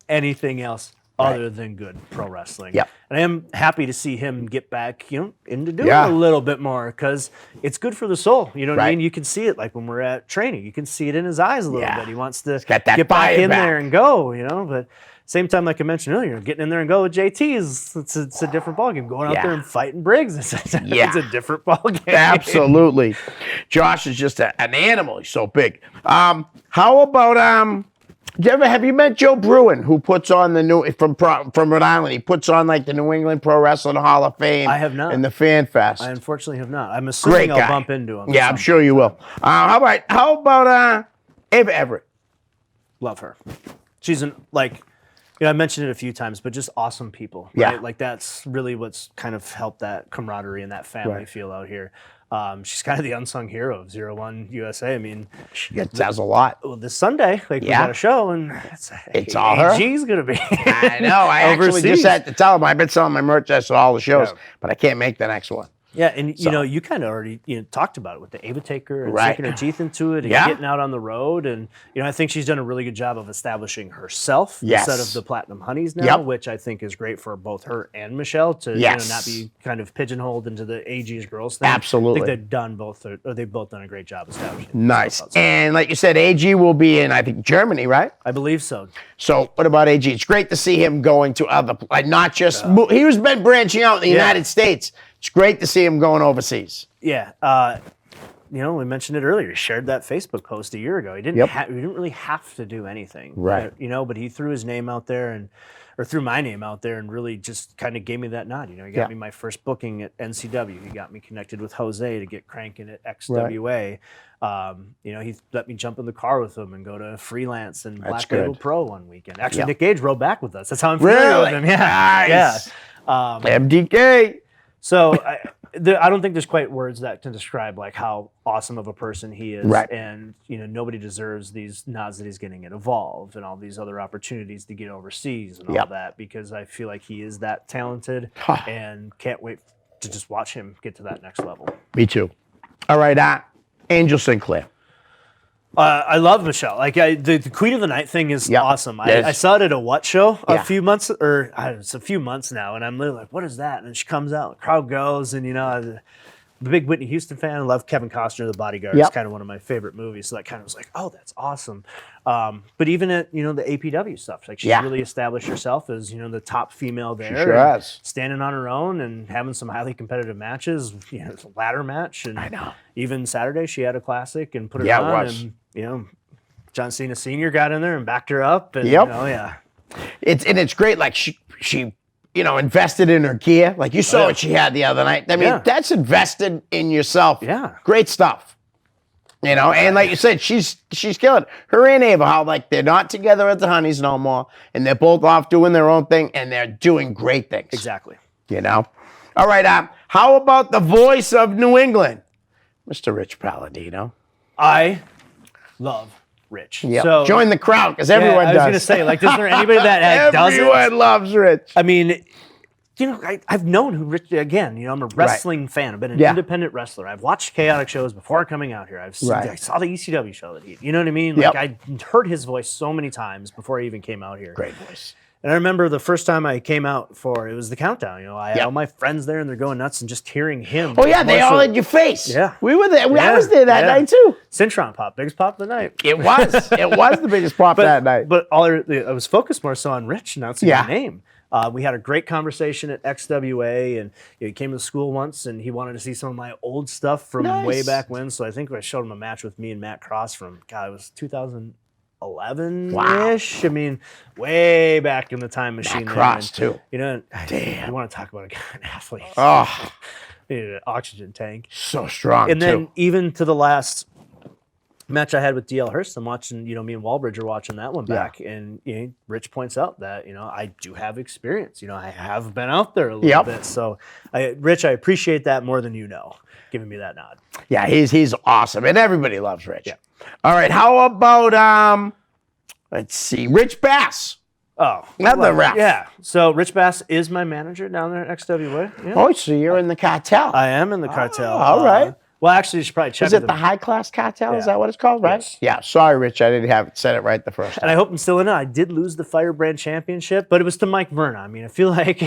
C: anything else other than good pro wrestling.
B: Yep.
C: And I am happy to see him get back, into doing
B: Yeah.
C: a little bit more, because it's good for the soul. You know what I
B: Right.
C: mean? You can see it, like when we're at training, you can see it in his eyes a little
B: Yeah.
C: bit. He wants to
B: got that
C: get back
B: fire
C: in
B: back.
C: there and go. But same time, like I mentioned earlier, getting in there and go with JT it's a different ballgame. Going out
B: Yeah.
C: there and fighting Briggs, it's a different ballgame.
B: Absolutely. Josh is just an animal. He's so big. How about have you met Joe Bruin, who puts on the from Rhode Island? He puts on like the New England Pro Wrestling Hall of Fame.
C: I have not.
B: And the Fan Fest.
C: I unfortunately have not. I'm
B: Great
C: assuming
B: guy.
C: I'll bump into him.
B: Yeah, I'm sure you will. How about Ava Everett?
C: Love her. She's I mentioned it a few times, but just awesome people.
B: Yeah.
C: Right? Like that's really what's kind of helped that camaraderie and that family
B: Right.
C: feel out here. She's kind of the unsung hero of 01 USA. I mean,
B: She does a lot.
C: well, this Sunday, we
B: Yeah.
C: got a show, and
B: It's all her?
C: She's gonna be.
B: I know. I actually
C: overseas.
B: just had to tell him I've been selling my merchandise at all the shows,
C: Yeah.
B: but I can't make the next one.
C: Yeah, and
B: So.
C: you kind of already talked about it with the Ava Taker and
B: Right.
C: sinking her teeth into it and
B: Yeah.
C: getting out on the road, and I think she's done a really good job of establishing herself
B: Yes.
C: instead of the Platinum Honeys now,
B: Yep.
C: which I think is great for both her and Michelle to
B: Yes.
C: not be kind of pigeonholed into the AG's girls thing.
B: Absolutely.
C: I think they've both done a great job establishing.
B: Nice.
C: themselves outside.
B: And like you said, AG will be in, I think, Germany, right?
C: I believe so.
B: So what about AG? It's great to see him going to other, like not just, he was been branching out in the United States. It's great to see him going overseas.
C: Yeah. We mentioned it earlier. He shared that Facebook post a year ago. He didn't.
B: Yep.
C: He didn't really have to do anything,
B: Right.
C: But he threw his name out there or threw my name out there, and really just kind of gave me that nod. He got
B: Yeah.
C: me my first booking at NCW. He got me connected with Jose to get cranking at XWA. He let me jump in the car with him and go to freelance and Black Label
B: good.
C: Pro one weekend. Actually,
B: Yeah.
C: Nick Gage rode back with us. That's how I'm familiar with
B: Really?
C: him. Yeah.
B: Nice.
C: Yeah.
B: MDK.
C: So I don't think there's quite words that can describe like how awesome of a person he is.
B: Right.
C: And nobody deserves these nods that he's getting at Evolve and all these other opportunities to get overseas and all
B: Yep.
C: that, because I feel like he is that talented and can't wait to just watch him get to that next level.
B: Me too. All right, Angel Sinclair.
C: I love Michelle. Like the Queen of the Night thing is
B: Yep.
C: awesome.
B: Yes.
C: I saw it at a What show
B: Yeah.
C: a few months, it's a few months now, and I'm literally like, "What is that?" And she comes out, the crowd goes, and I'm a big Whitney Houston fan. I love Kevin Costner, The Bodyguard.
B: Yep.
C: It's kind of one of my favorite movies. So that kind of was like, "Oh, that's awesome." But even at the APW stuff, like she's
B: Yeah.
C: really established herself as the top female there.
B: sure
C: and
B: has.
C: standing on her own and having some highly competitive matches. It's a ladder match, and
B: I know.
C: even Saturday she had a classic and put it
B: Yeah, it
C: on,
B: was.
C: and John Cena Sr. got in there and backed her up. And,
B: Yep.
C: yeah.
B: It's great. Like she invested in her gear. Like you saw
C: yeah.
B: what she had the other night. I mean,
C: Yeah.
B: that's invested in yourself.
C: Yeah.
B: Great stuff. And like you said, she's killing it. Her and Ava, how like they're not together at the Honeys no more, and they're both off doing their own thing, and they're doing great things.
C: Exactly.
B: All right, how about the voice of New England, Mr. Rich Palladino?
C: I love Rich.
B: Yeah.
C: So
B: Join the crowd because everyone
C: I was
B: does.
C: going to say, like, is there anybody that doesn't?
B: Everyone loves Rich.
C: I mean, I've known who Rich, again, I'm a wrestling fan. I've been an
B: Yeah.
C: independent wrestler. I've watched chaotic shows before coming out here. I've seen,
B: Right.
C: I saw the ECW show that you know what I mean? Like,
B: Yep.
C: I heard his voice so many times before I even came out here.
B: Great voice.
C: And I remember the first time I came out it was the countdown. I had
B: Yep.
C: all my friends there and they're going nuts, and just hearing him.
B: Oh yeah, they
C: more
B: all
C: so-
B: had your face.
C: Yeah.
B: We were there. I
C: Yeah,
B: was there that
C: yeah.
B: night too.
C: Cintron pop, biggest pop of the night.
B: It was. It was the biggest pop that night.
C: But I was focused more so on Rich announcing
B: Yeah.
C: my name. We had a great conversation at XWA, and he came to school once, and he wanted to see some of my old stuff from
B: Nice.
C: way back when. So I think I showed him a match with me and Matt Cross from, it was 2011-ish. I mean, way back in the time machine.
B: Matt Cross
C: there.
B: too.
C: Damn. You want to talk about an athlete.
B: Oh,
C: Needed an oxygen tank.
B: so strong
C: And
B: too.
C: then even to the last match I had with DL Hurst. I'm watching, me and Walbridge are watching that one back, and Rich points out that I do have experience. I have been out there a little bit. So, Rich, I appreciate that more than giving me that nod.
B: Yeah, he's awesome, and everybody loves Rich. Yeah. All right, how about let's see, Rich Bass.
C: Oh,
B: another ref.
C: Yeah. So Rich Bass is my manager down there at XWA. Yeah.
B: Oh, so you're in the cartel.
C: I am in the cartel.
B: All right.
C: Well, actually, you should probably check.
B: Is it the high class cartel?
C: Yeah.
B: Is that what it's called? Right?
C: Yes.
B: Yeah. Sorry, Rich, I didn't have said it right the first time.
C: And I hope I'm still in it. I did lose the Firebrand Championship, but it was to Mike Verna. I mean, I feel like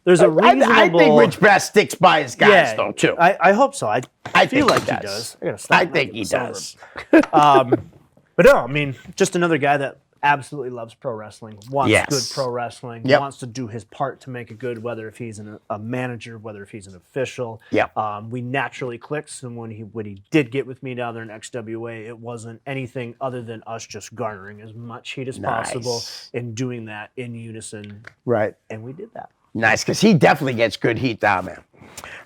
C: there's a reasonable.
B: I think Rich Bass sticks by his guys, though, too.
C: I hope so. I feel
B: think
C: like
B: he does.
C: I gotta stop.
B: I think he does.
C: But no, I mean, just another guy that absolutely loves pro wrestling, wants good pro wrestling, wants to do his part to make it good, whether if he's a manager, whether if he's an official. We naturally clicked, and when he did get with me down there in XWA, it wasn't anything other than us just garnering as much heat as possible and doing that in unison.
B: Right.
C: And we did that.
B: Nice, because he definitely gets good heat down there.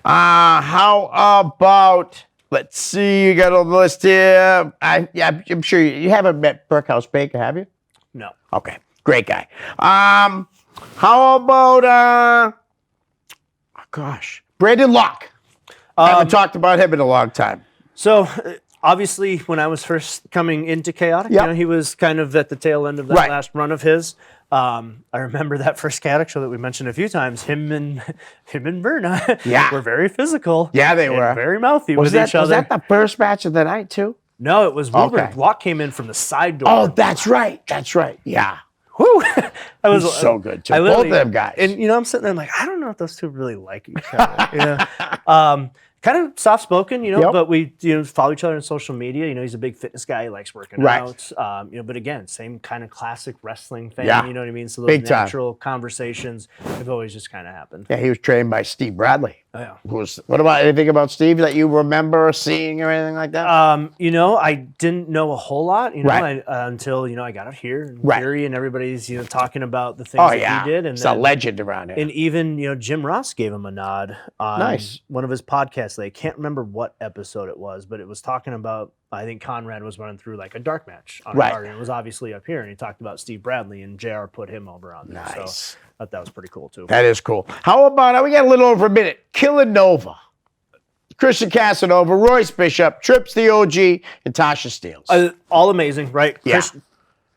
B: How about... Let's see, you got a list here. I'm sure you haven't met Burkhouse Baker, have you?
C: No.
B: Okay, great guy. How about, Brandon Locke? I haven't talked about him in a long time.
C: So, obviously, when I was first coming into Chaotic, he was kind of at the tail end of that last run of his. I remember that first Chaotic show that we mentioned a few times. Him and Verna were very physical.
B: Yeah, they were.
C: Very mouthy with each other.
B: Was that the first match of the night, too?
C: No, it was Wilbur. Locke came in from the side door.
B: Oh, that's right. Yeah.
C: Whew. That was
B: so good, too. Both of them guys.
C: And, I'm sitting there like, I don't know if those two really like each other. Kind of soft-spoken, but we follow each other on social media. He's a big fitness guy. He likes working out. But again, same kind of classic wrestling fan, you know what I mean? So those natural conversations have always just kind of happened.
B: Yeah, he was trained by Steve Bradley.
C: Oh, yeah.
B: What about anything about Steve that you remember seeing or anything like that?
C: I didn't know a whole lot, until, I got out here and Fury and everybody's, talking about the things that he did. And
B: he's a legend around here.
C: And even, Jim Ross gave him a nod on one of his podcasts. I can't remember what episode it was, but it was talking about, I think Conrad was running through like a dark match on a card, and it was obviously up here, and he talked about Steve Bradley, and JR put him over on there. So I thought that was pretty cool, too.
B: That is cool. How about, we got a little over a minute, Killanova, Christian Casanova, Royce Bishop, Trips the OG, and Tasha Steeles.
C: All amazing, right?
B: Yeah.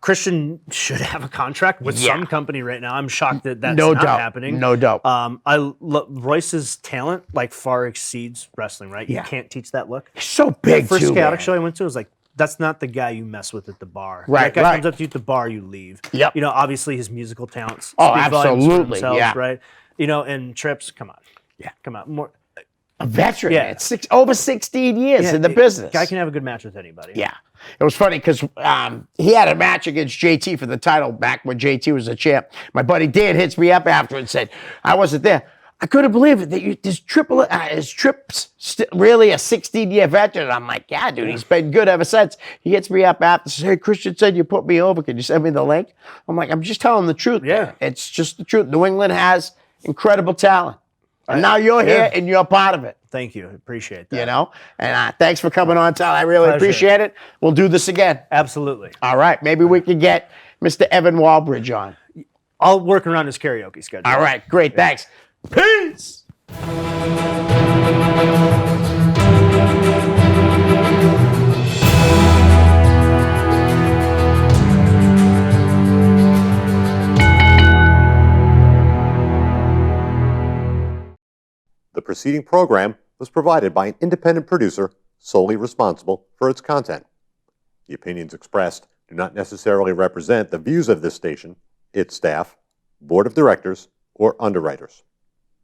C: Christian should have a contract with some company right now. I'm shocked that that's
B: not
C: happening.
B: No doubt.
C: Royce's talent far exceeds wrestling, right? You can't teach that look.
B: He's so big,
C: the first Chaotic show I went to was like, that's not the guy you mess with at the bar.
B: Right,
C: that guy comes up to you at the bar, you leave.
B: Yep.
C: Obviously his musical talents.
B: Absolutely.
C: Right. And Trips, come on.
B: Yeah.
C: Come on. More.
B: A veteran, man. Over 16 years in the business.
C: Guy can have a good match with anybody.
B: Yeah. It was funny because he had a match against JT for the title back when JT was a champ. My buddy Dan hits me up after and said, I wasn't there. I couldn't believe it that is Trips really a 16-year veteran? I'm like, yeah, dude, he's been good ever since. He hits me up after, says, hey, Christian said you put me over. Can you send me the link? I'm like, I'm just telling the truth.
C: Yeah.
B: Man. It's just the truth. New England has incredible talent. And now you're here and you're part of it.
C: Thank you. Appreciate that.
B: And thanks for coming on, Tyler. I really appreciate it. We'll do this again.
C: Absolutely.
B: All right. Maybe we can get Mr. Evan Walbridge on.
C: I'll work around his karaoke schedule.
B: All right. Great. Thanks. Peace.
A: The preceding program was provided by an independent producer solely responsible for its content. The opinions expressed do not necessarily represent the views of this station, its staff, board of directors, or underwriters.